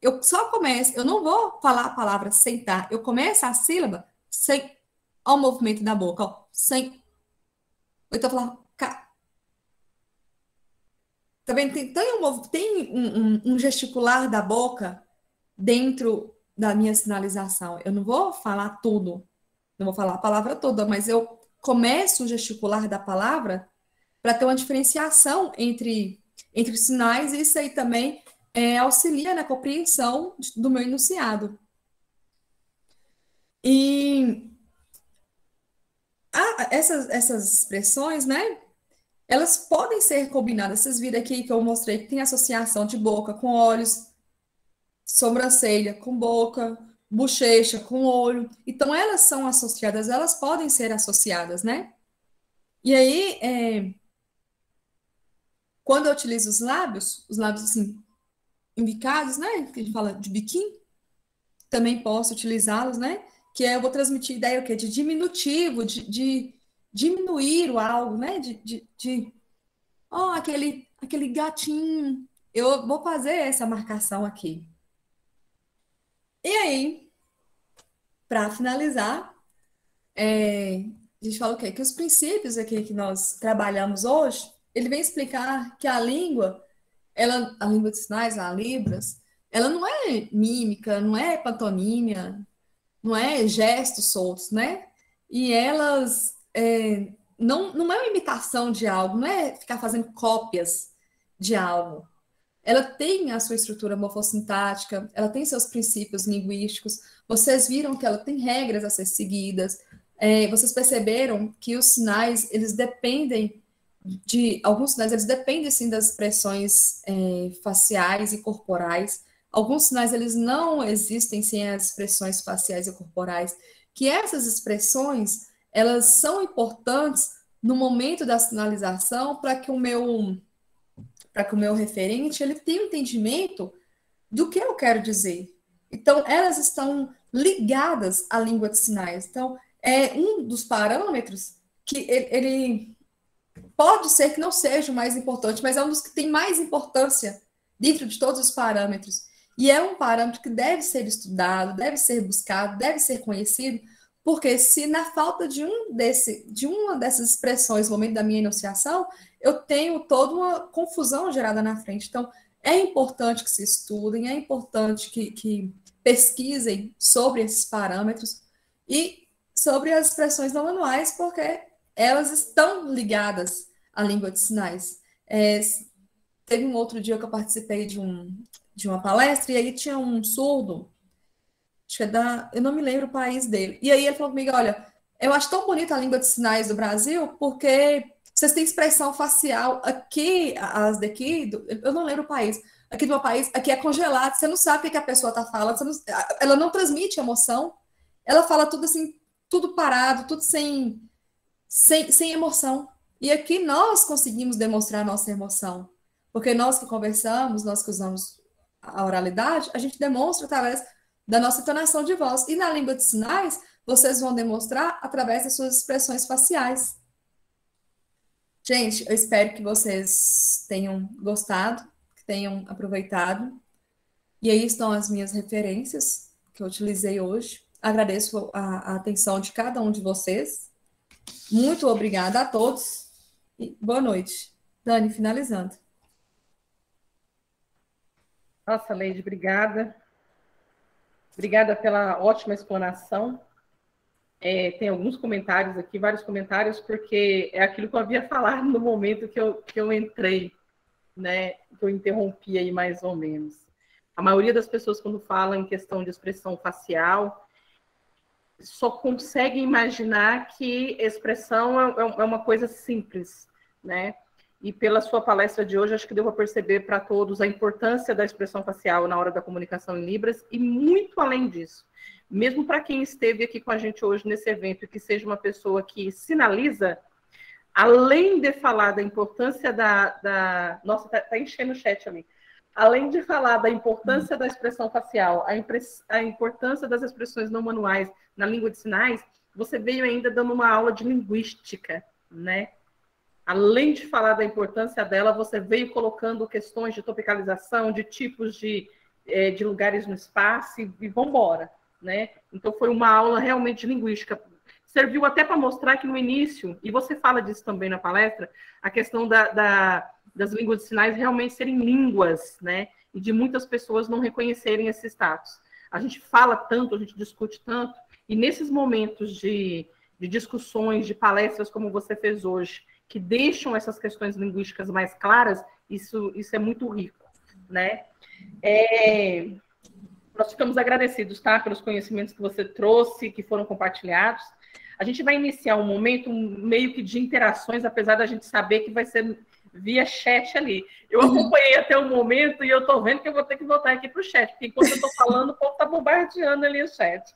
S2: eu só começo, eu não vou falar a palavra sentar, eu começo a sílaba sem, ao movimento da boca, ó, sem, ou então falar, tá vendo? Tem um gesticular da boca dentro da minha sinalização. Eu não vou falar tudo, não vou falar a palavra toda, mas eu começo o gesticular da palavra para ter uma diferenciação entre os sinais, e isso aí também auxilia na compreensão do meu enunciado. E essas expressões, né? Elas podem ser combinadas. Vocês viram aqui que eu mostrei que tem associação de boca com olhos, sobrancelha com boca, bochecha com olho. Então, elas são associadas, elas podem ser associadas, né? E aí, quando eu utilizo os lábios assim, indicados, né? Que a gente fala de biquinho, também posso utilizá-los, né? Que eu vou transmitir a ideia o quê? De diminutivo, de diminuir o algo, né? Aquele gatinho. Eu vou fazer essa marcação aqui. E aí, para finalizar, a gente fala o quê? Que os princípios aqui que nós trabalhamos hoje, ele vem explicar que a língua, a língua de sinais, a Libras, ela não é mímica, não é pantonímia, não é gestos soltos, né? E elas não é uma imitação de algo, não é ficar fazendo cópias de algo. ela tem a sua estrutura morfossintática, ela tem seus princípios linguísticos, vocês viram que ela tem regras a ser seguidas, vocês perceberam que os sinais, eles dependem alguns sinais, eles dependem, sim, das expressões faciais e corporais. Alguns sinais, eles não existem sem as expressões faciais e corporais, que essas expressões, elas são importantes no momento da sinalização para que o meu referente ele tenha um entendimento do que eu quero dizer. Então, elas estão ligadas à língua de sinais. Então, é um dos parâmetros que ele pode ser que não seja o mais importante, mas é um dos que tem mais importância dentro de todos os parâmetros. E é um parâmetro que deve ser estudado, deve ser buscado, deve ser conhecido, porque se na falta de uma dessas expressões no momento da minha enunciação, eu tenho toda uma confusão gerada na frente. Então, é importante que se estudem, é importante que pesquisem sobre esses parâmetros e sobre as expressões não manuais, porque elas estão ligadas à língua de sinais. Teve um outro dia que eu participei de uma palestra, e aí tinha um surdo, acho que eu não me lembro o país dele, e aí ele falou comigo, olha, eu acho tão bonita a língua de sinais do Brasil, porque vocês têm expressão facial aqui, as daqui, eu não lembro o país, aqui do meu país, aqui é congelado, você não sabe o que a pessoa está falando, ela não transmite emoção, ela fala tudo assim, tudo parado, tudo sem emoção. E aqui nós conseguimos demonstrar a nossa emoção, porque nós que conversamos, nós que usamos a oralidade, a gente demonstra através da nossa entonação de voz. E na língua de sinais, vocês vão demonstrar através das suas expressões faciais. Gente, eu espero que vocês tenham gostado, que tenham aproveitado. E aí estão as minhas referências que eu utilizei hoje. Agradeço a atenção de cada um de vocês. Muito obrigada a todos e boa noite. Dani, finalizando.
S1: Nossa, Leide, obrigada. Obrigada pela ótima explanação. Tem alguns comentários aqui, vários comentários, porque é aquilo que eu havia falado no momento que eu entrei, né? Que eu interrompi aí mais ou menos. A maioria das pessoas, quando fala em questão de expressão facial, só consegue imaginar que expressão é uma coisa simples, né? E pela sua palestra de hoje, acho que deu para perceber para todos a importância da expressão facial na hora da comunicação em Libras e muito além disso. Mesmo para quem esteve aqui com a gente hoje nesse evento e que seja uma pessoa que sinaliza, além de falar da importância Nossa, tá enchendo o chat ali. Além de falar da importância da expressão facial, a importância das expressões não manuais na língua de sinais, você veio ainda dando uma aula de linguística, né? Além de falar da importância dela, você veio colocando questões de topicalização, de tipos de lugares no espaço e vamos embora, né? Então, foi uma aula realmente de linguística. Serviu até para mostrar que no início, e você fala disso também na palestra, a questão das línguas de sinais realmente serem línguas, né? E de muitas pessoas não reconhecerem esse status. A gente fala tanto, a gente discute tanto, e nesses momentos de discussões, de palestras como você fez hoje, que deixam essas questões linguísticas mais claras, isso é muito rico, né? Nós ficamos agradecidos, tá? Pelos conhecimentos que você trouxe, que foram compartilhados. A gente vai iniciar um momento meio que de interações, apesar da gente saber que vai ser via chat ali. Eu acompanhei até o momento e eu estou vendo que eu vou ter que voltar aqui para o chat, porque enquanto eu estou falando, o povo está bombardeando ali o chat.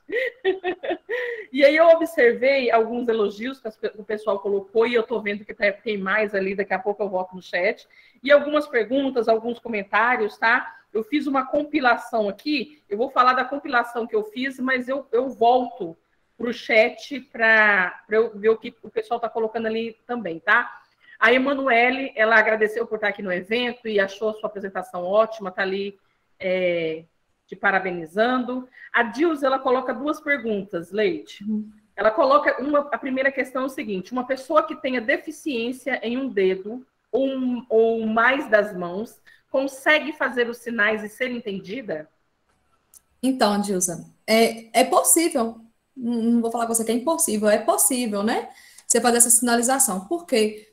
S1: E aí eu observei alguns elogios que o pessoal colocou e eu estou vendo que tem mais ali, daqui a pouco eu volto no chat. E algumas perguntas, alguns comentários, tá? Eu fiz uma compilação aqui, eu vou falar da compilação que eu fiz, mas eu volto para o chat para eu ver o que o pessoal está colocando ali também, tá? A Emanuele, ela agradeceu por estar aqui no evento e achou a sua apresentação ótima, está ali te parabenizando. A Dilza, ela coloca duas perguntas, Leite. Ela coloca a primeira questão é o seguinte: uma pessoa que tenha deficiência em um dedo ou mais das mãos consegue fazer os sinais e ser entendida?
S2: Então, Dilza, é possível. Não vou falar com você que é impossível, é possível, né? Você fazer essa sinalização. Por quê?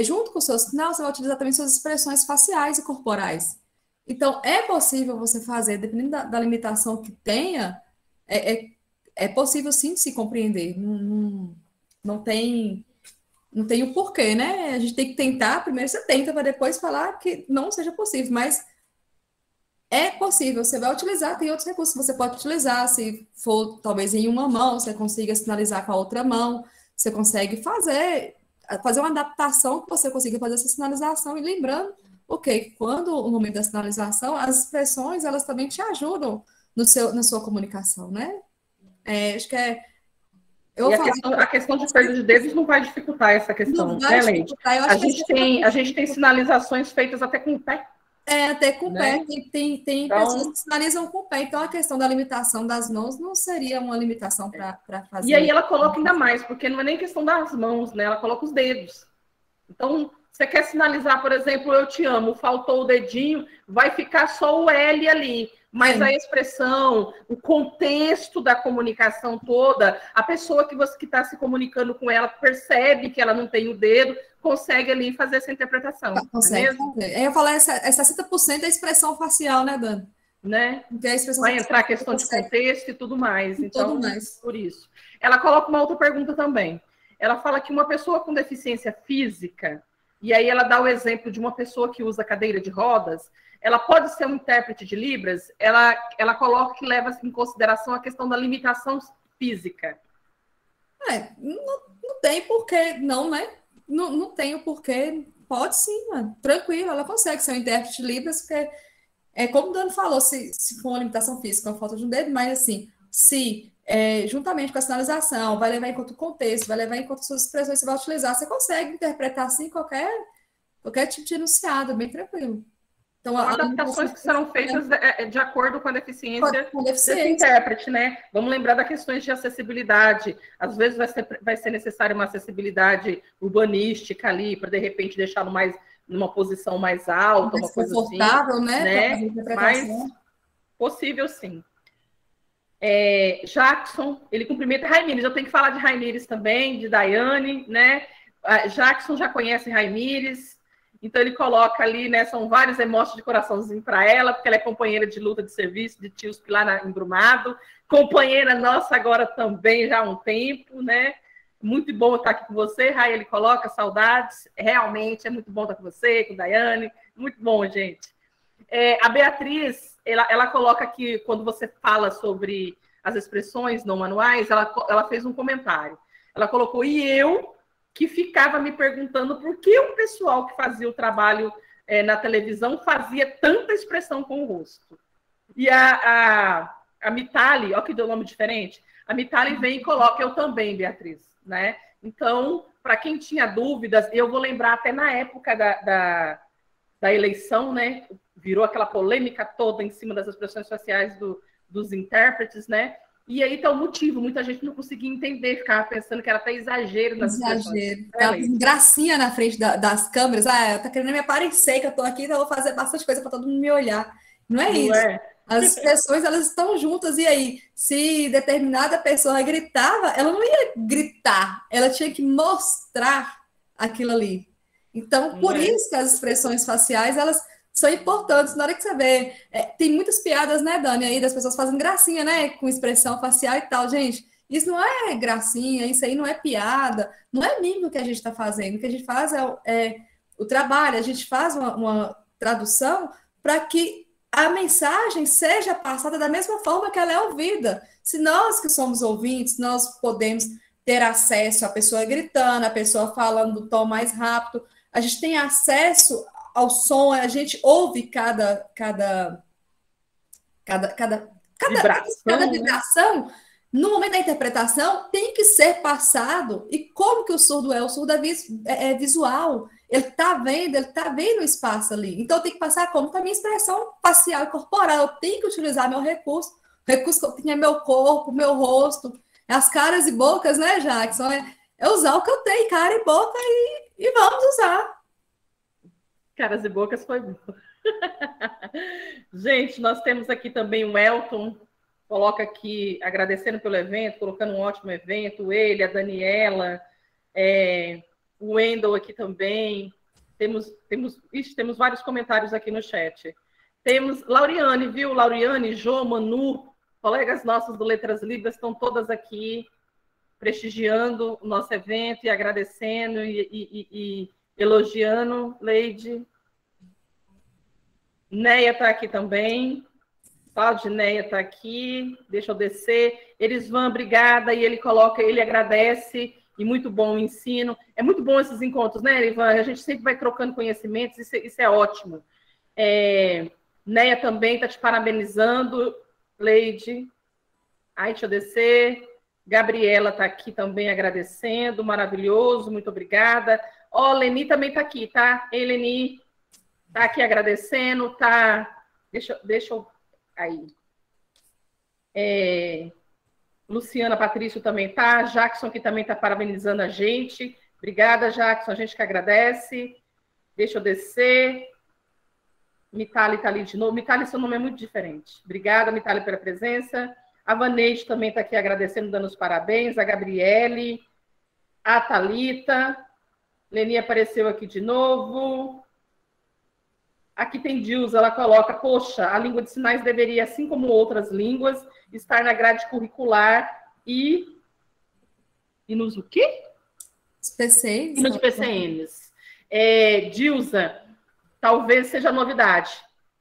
S2: Junto com o seu sinal, você vai utilizar também suas expressões faciais e corporais. Então, é possível você fazer, dependendo da limitação que tenha, é possível sim de se compreender. Não tem, não tem o porquê, né? A gente tem que tentar, primeiro você tenta, para depois falar que não seja possível, mas é possível, você vai utilizar, tem outros recursos que você pode utilizar, se for talvez em uma mão, você consiga sinalizar com a outra mão, você consegue fazer uma adaptação que você consiga fazer essa sinalização, e lembrando, ok, quando o momento da sinalização, as expressões, elas também te ajudam na sua comunicação, né? Acho que eu
S1: E
S2: vou falar
S1: a questão de perda de dedos não vai dificultar essa
S2: não
S1: questão,
S2: vai
S1: né, Leide?
S2: dificultar, eu acho que
S1: A gente tem sinalizações feitas até com o pé,
S2: até com o pé,
S1: né?
S2: tem pessoas
S1: Então,
S2: que sinalizam com o pé, então a questão da limitação das mãos não seria uma limitação para
S1: e aí
S2: fazer.
S1: ela coloca ainda mais, porque não é nem questão das mãos, né? Ela coloca os dedos. Então, você quer sinalizar, por exemplo, eu te amo, faltou o dedinho, vai ficar só o L ali. Mas a expressão, o contexto da comunicação toda, a pessoa que você que está se comunicando com ela percebe que ela não tem o dedo, consegue ali fazer essa interpretação, não é
S2: Consegue
S1: mesmo?
S2: fazer. Eu falar, é 60% da expressão facial, né, Dani?
S1: Né?
S2: Porque a expressão
S1: Vai
S2: facial
S1: entrar a questão de
S2: consegue
S1: contexto e tudo mais.
S2: tudo
S1: Então,
S2: mais.
S1: por isso. Ela coloca uma outra pergunta também. Ela fala que uma pessoa com deficiência física, e aí ela dá o exemplo de uma pessoa que usa cadeira de rodas, ela pode ser um intérprete de Libras, ela coloca que leva em consideração a questão da limitação física.
S2: Não tem porquê, não, né? Não tem o porquê. Pode sim, mano. Tranquilo, ela consegue ser um intérprete de Libras, porque como o Dani falou, se for uma limitação física, uma falta de um dedo, mas assim, se juntamente com a sinalização, vai levar em conta o contexto, vai levar em conta suas expressões que você vai utilizar, você consegue interpretar assim qualquer tipo de enunciado, bem tranquilo. Então,
S1: São
S2: a
S1: adaptações
S2: limitação
S1: que serão
S2: física
S1: feitas de acordo com a deficiência
S2: com
S1: desse
S2: deficiência.
S1: intérprete, né? Vamos lembrar das questões de acessibilidade. Às vezes vai ser necessária uma acessibilidade urbanística ali, para de repente deixá-lo mais numa posição mais alta,
S2: Mais
S1: uma coisa assim,
S2: confortável, né, para fazer
S1: né? Mas
S2: interpretação.
S1: possível sim. Jackson, ele cumprimenta Raimires. Eu tenho que falar de Raimires também, de Daiane, né? Jackson já conhece Raimires, então ele coloca ali, né? São vários emojis de coraçãozinho para ela, porque ela é companheira de luta de serviço de tios lá em Brumado, companheira nossa agora também já há um tempo, né? Muito bom estar aqui com você, Rai. Ele coloca saudades, realmente é muito bom estar com você, com Daiane, muito bom, gente. A Beatriz, ela coloca que quando você fala sobre as expressões não manuais, ela fez um comentário. Ela colocou, e eu que ficava me perguntando por que o pessoal que fazia o trabalho na televisão fazia tanta expressão com o rosto. E a Mitali, olha que deu nome diferente, a Mitali vem e coloca eu também, Beatriz, né? Então, para quem tinha dúvidas, eu vou lembrar até na época da eleição, né? Virou aquela polêmica toda em cima das expressões faciais dos intérpretes, né? E aí tá o motivo, muita gente não conseguia entender, ficava pensando que era até exagero nas expressões.
S2: Exagero. Tava fazendo gracinha na frente das câmeras. Tá querendo me aparecer que eu tô aqui, então eu vou fazer bastante coisa para todo mundo me olhar. Não é
S1: Não
S2: isso.
S1: é?
S2: As expressões, elas estão juntas, e aí, se determinada pessoa gritava, ela não ia gritar, ela tinha que mostrar aquilo ali. Então,
S1: Não
S2: por
S1: é?
S2: isso que as expressões faciais, elas são importantes. Na hora que você vê, tem muitas piadas, né, Dani, aí das pessoas fazendo gracinha, né, com expressão facial e tal. Gente, isso não é gracinha, isso aí não é piada, não é mimo que a gente está fazendo. O que a gente faz é o trabalho, a gente faz uma tradução para que a mensagem seja passada da mesma forma que ela é ouvida. Se nós que somos ouvintes, nós podemos ter acesso à pessoa gritando, a pessoa falando do tom mais rápido, a gente tem acesso ao som, a gente ouve cada
S1: Vibração, né?
S2: vibração. No momento da interpretação, tem que ser passado. E como que o surdo é? O surdo é visual. Ele está vendo o espaço ali. Então, tem que passar como? Com a minha expressão facial e corporal. Eu tenho que utilizar meu recurso. O recurso que eu tenho é meu corpo, meu rosto, as caras e bocas, né, Jackson? É usar o que eu tenho, cara e boca, e vamos usar.
S1: Caras e bocas foi bom. Gente, nós temos aqui também o Elton, coloca aqui, agradecendo pelo evento, colocando um ótimo evento, ele, a Daniela, o Wendel aqui também. Temos vários comentários aqui no chat. Temos Lauriane, viu? Lauriane, Jô, Manu, colegas nossos do Letras Libras estão todas aqui prestigiando o nosso evento e agradecendo e elogiando. Leide. Neia está aqui também. Claudineia está aqui. Deixa eu descer. Erisvan, obrigada. E ele agradece. E muito bom o ensino. É muito bom esses encontros, né, Erisvan? A gente sempre vai trocando conhecimentos. Isso é ótimo. Neia também está te parabenizando. Leide. Ai, deixa eu descer. Gabriela está aqui também agradecendo. Maravilhoso. Muito obrigada. Ó, Leni também está aqui, tá? Ei, Leni. Está aqui agradecendo, tá? Deixa eu... Aí. Luciana Patrício também tá. Jackson que também está parabenizando a gente. Obrigada, Jackson. A gente que agradece. Deixa eu descer. Mitali está ali de novo. Mitali, seu nome é muito diferente. Obrigada, Mitali, pela presença. A Vaneide também está aqui agradecendo, dando os parabéns. A Gabriele. A Thalita. Leni apareceu aqui de novo. Aqui tem Dilza, ela coloca, poxa, a língua de sinais deveria, assim como outras línguas, estar na grade curricular e nos o quê?
S2: Os PCNs.
S1: E nos PCNs. Dilza, talvez seja novidade.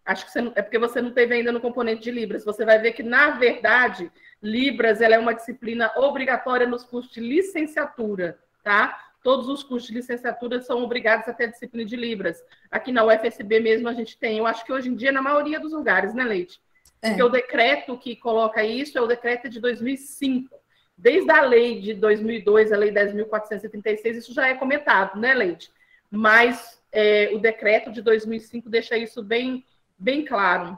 S1: Acho que é porque você não teve ainda no componente de Libras. Você vai ver que, na verdade, Libras ela é uma disciplina obrigatória nos cursos de licenciatura, tá? Todos os cursos de licenciatura são obrigados a ter a disciplina de Libras. Aqui na UFSB mesmo a gente tem, eu acho que hoje em dia na maioria dos lugares, né, Leite? Porque o decreto que coloca isso é o decreto de 2005. Desde a lei de 2002, a lei 10.436, isso já é comentado, né, Leite? Mas o decreto de 2005 deixa isso bem, bem claro.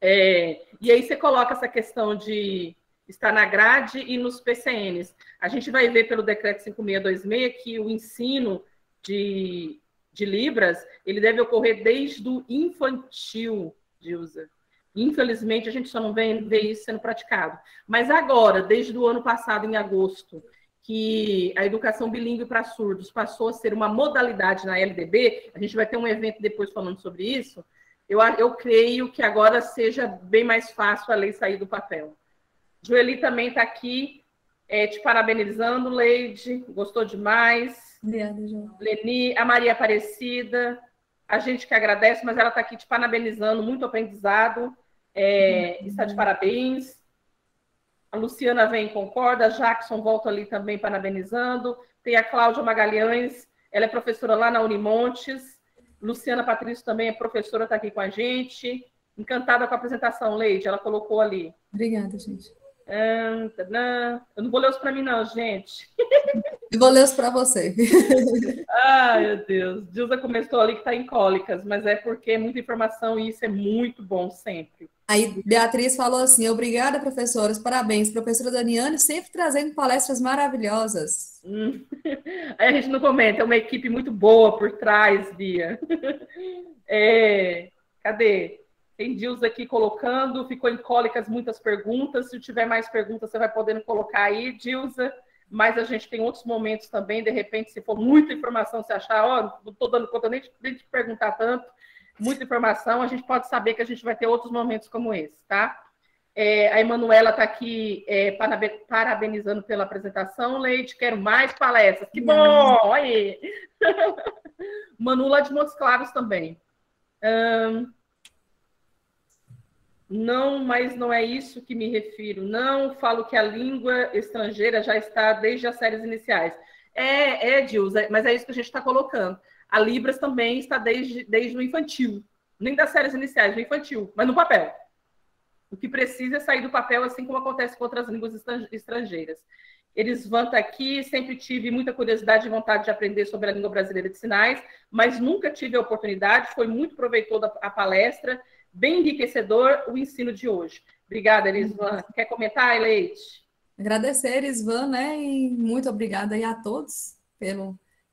S1: E aí você coloca essa questão de estar na grade e nos PCNs. A gente vai ver pelo decreto 5626 que o ensino de Libras ele deve ocorrer desde o infantil, Dilza. Infelizmente, a gente só não vê isso sendo praticado. Mas agora, desde o ano passado, em agosto, que a educação bilíngue para surdos passou a ser uma modalidade na LDB, a gente vai ter um evento depois falando sobre isso, eu creio que agora seja bem mais fácil a lei sair do papel. Joeli também está aqui te parabenizando, Leide, gostou demais.
S2: Obrigada, João.
S1: Leni, a Maria Aparecida, a gente que agradece, mas ela está aqui te parabenizando, muito aprendizado, está de parabéns. A Luciana vem e concorda, a Jackson volta ali também parabenizando. Tem a Cláudia Magalhães, ela é professora lá na Unimontes. Luciana Patrício também é professora, está aqui com a gente. Encantada com a apresentação, Leide, ela colocou ali.
S2: Obrigada, gente.
S1: Eu não vou ler os para mim, não, gente.
S2: Eu vou ler os para você.
S1: Ai, meu Deus. Dilza começou ali que está em cólicas, mas é porque é muita informação e isso é muito bom sempre.
S2: Aí, Beatriz falou assim, obrigada, professoras, parabéns. Professora Daniane sempre trazendo palestras maravilhosas.
S1: Aí a gente não comenta, é uma equipe muito boa por trás, Bia. Cadê? Tem Dilza aqui colocando, ficou em cólicas muitas perguntas. Se tiver mais perguntas, você vai podendo colocar aí, Dilza. Mas a gente tem outros momentos também, de repente, se for muita informação, você achar, não estou dando conta nem de perguntar tanto, muita informação, a gente pode saber que a gente vai ter outros momentos como esse, tá? A Emanuela está aqui parabenizando pela apresentação. Leite, quero mais palestras. Que bom! Aí. Manu lá de Montes Claros também. Não, mas não é isso que me refiro. Não, falo que a língua estrangeira já está desde as séries iniciais. Dilza, mas é isso que a gente está colocando. A Libras também está desde o infantil. Nem das séries iniciais, do infantil, mas no papel. O que precisa é sair do papel, assim como acontece com outras línguas estrangeiras. Eles vão estar aqui, sempre tive muita curiosidade e vontade de aprender sobre a língua brasileira de sinais, mas nunca tive a oportunidade, foi muito proveitosa a palestra, bem enriquecedor o ensino de hoje. Obrigada, Elisvan. Quer comentar, Leite?
S2: Agradecer, Elisvan, né? E muito obrigada aí a todos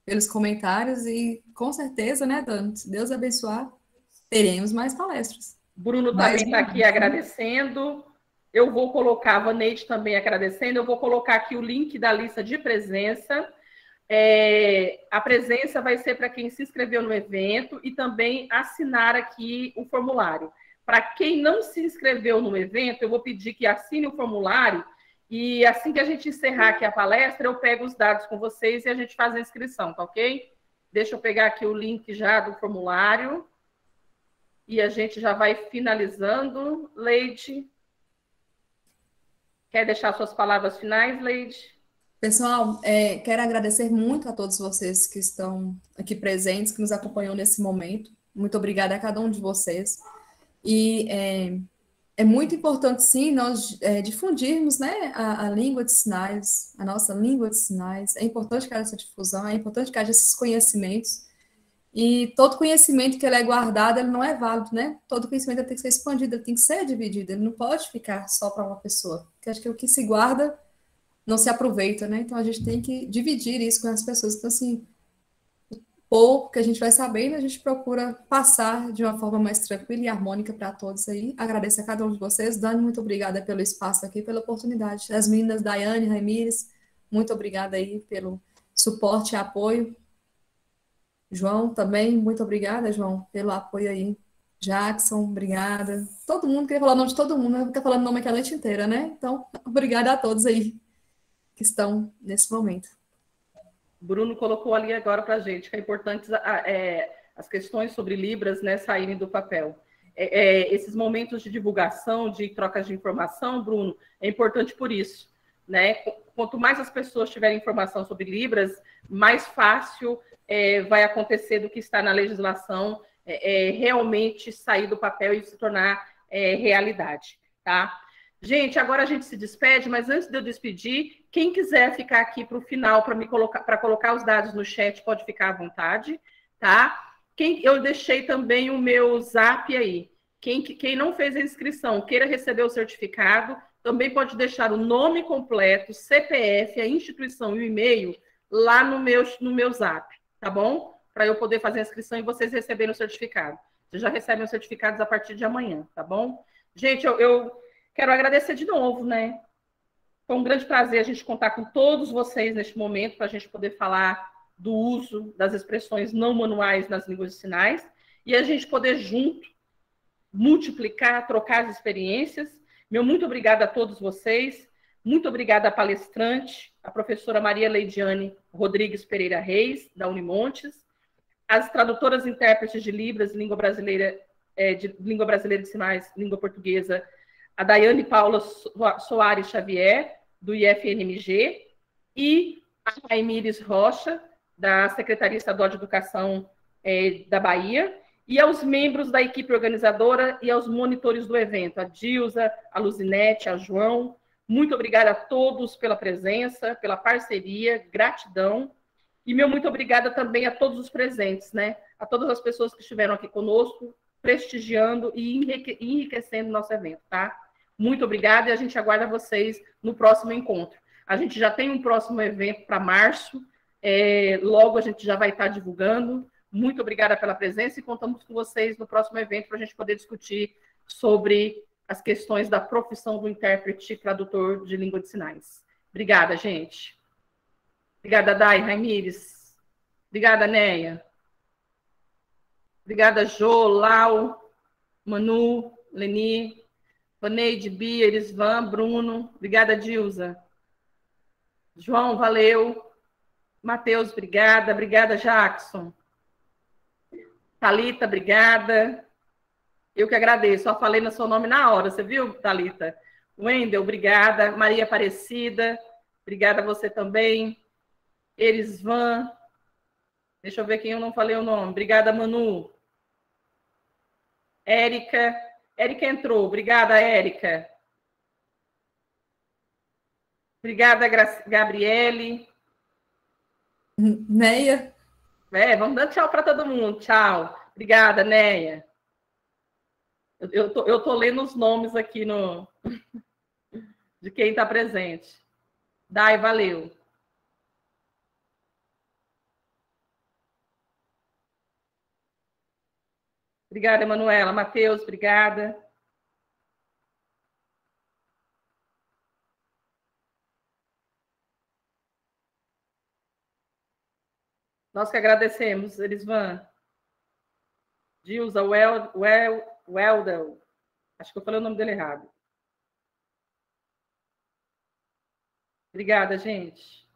S2: pelos comentários e com certeza, né, Dani? Se Deus abençoar, teremos mais palestras.
S1: Bruno também está aqui agradecendo. Eu vou colocar, a Vaneide também agradecendo, eu vou colocar aqui o link da lista de presença. A presença vai ser para quem se inscreveu no evento e também assinar aqui o formulário. Para quem não se inscreveu no evento, eu vou pedir que assine o formulário e assim que a gente encerrar aqui a palestra, eu pego os dados com vocês e a gente faz a inscrição, tá ok? Deixa eu pegar aqui o link já do formulário e a gente já vai finalizando. Leide, quer deixar suas palavras finais, Leide?
S2: Pessoal, quero agradecer muito a todos vocês que estão aqui presentes, que nos acompanham nesse momento. Muito obrigada a cada um de vocês. E é muito importante, sim, nós difundirmos, né, a língua de sinais, a nossa língua de sinais. É importante que haja essa difusão, é importante que haja esses conhecimentos. E todo conhecimento que ele é guardado, ele não é válido, né? Todo conhecimento tem que ser expandido, ele tem que ser dividido, ele não pode ficar só para uma pessoa. Porque acho que o que se guarda não se aproveita, né? Então a gente tem que dividir isso com as pessoas. Então, assim, pouco que a gente vai sabendo, a gente procura passar de uma forma mais tranquila e harmônica para todos aí. Agradeço a cada um de vocês. Dani, muito obrigada pelo espaço aqui, pela oportunidade. As meninas, Daiane, Raimires, muito obrigada aí pelo suporte e apoio. João também, muito obrigada, João, pelo apoio aí. Jackson, obrigada. Todo mundo, queria falar o nome de todo mundo, né? Fica falando nome aqui a noite inteira, né? Então, obrigada a todos aí que estão nesse momento.
S1: Bruno colocou ali agora para a gente que é importante as questões sobre Libras, né, saírem do papel. Esses momentos de divulgação, de troca de informação, Bruno, é importante por isso, né? Quanto mais as pessoas tiverem informação sobre Libras, mais fácil vai acontecer do que está na legislação realmente sair do papel e se tornar realidade, tá? Gente, agora a gente se despede, mas antes de eu despedir, quem quiser ficar aqui para o final para colocar os dados no chat, pode ficar à vontade, tá? Eu deixei também o meu zap aí. Quem não fez a inscrição, queira receber o certificado, também pode deixar o nome completo, CPF, a instituição e o e-mail lá no meu zap, tá bom? Para eu poder fazer a inscrição e vocês receberem o certificado. Vocês já recebem os certificados a partir de amanhã, tá bom? Gente, eu quero agradecer de novo, né? Foi um grande prazer a gente contar com todos vocês neste momento para a gente poder falar do uso das expressões não manuais nas línguas de sinais e a gente poder junto multiplicar, trocar as experiências. Meu muito obrigada a todos vocês. Muito obrigada à palestrante, a professora Maria Leidiane Rodrigues Pereira Reis, da Unimontes, as tradutoras e intérpretes de Libras, língua brasileira de sinais, língua portuguesa, a Daiane Paula Soares Xavier, do IFNMG, e a Raimires Rocha, da Secretaria Estadual de Educação da Bahia, e aos membros da equipe organizadora e aos monitores do evento, a Dilza, a Luzinete, a João. Muito obrigada a todos pela presença, pela parceria, gratidão. E meu muito obrigada também a todos os presentes, né? A todas as pessoas que estiveram aqui conosco, prestigiando e enriquecendo o nosso evento, tá? Muito obrigada e a gente aguarda vocês no próximo encontro. A gente já tem um próximo evento para março, logo a gente já vai estar divulgando. Muito obrigada pela presença e contamos com vocês no próximo evento para a gente poder discutir sobre as questões da profissão do intérprete e tradutor de língua de sinais. Obrigada, gente. Obrigada, Dai, Raimires. Obrigada, Neia. Obrigada, Jô, Lau, Manu, Leni, Vaneide, Bia, Elisvan, Bruno. Obrigada, Dilza. João, valeu. Matheus, obrigada. Obrigada, Jackson. Thalita, obrigada. Eu que agradeço. Só falei no seu nome na hora. Você viu, Thalita? Wendel, obrigada. Maria Aparecida, obrigada a você também. Erisvan. Deixa eu ver quem eu não falei o nome. Obrigada, Manu. Érica. Érica entrou. Obrigada, Érica. Obrigada, Gabriele.
S2: Neia.
S1: Vamos dar tchau para todo mundo. Tchau. Obrigada, Neia. Eu tô lendo os nomes aqui de quem está presente. Dai, valeu. Obrigada, Emanuela. Matheus, obrigada. Nós que agradecemos, Elisvan. Dilza, Weldel. Acho que eu falei o nome dele errado. Obrigada, gente.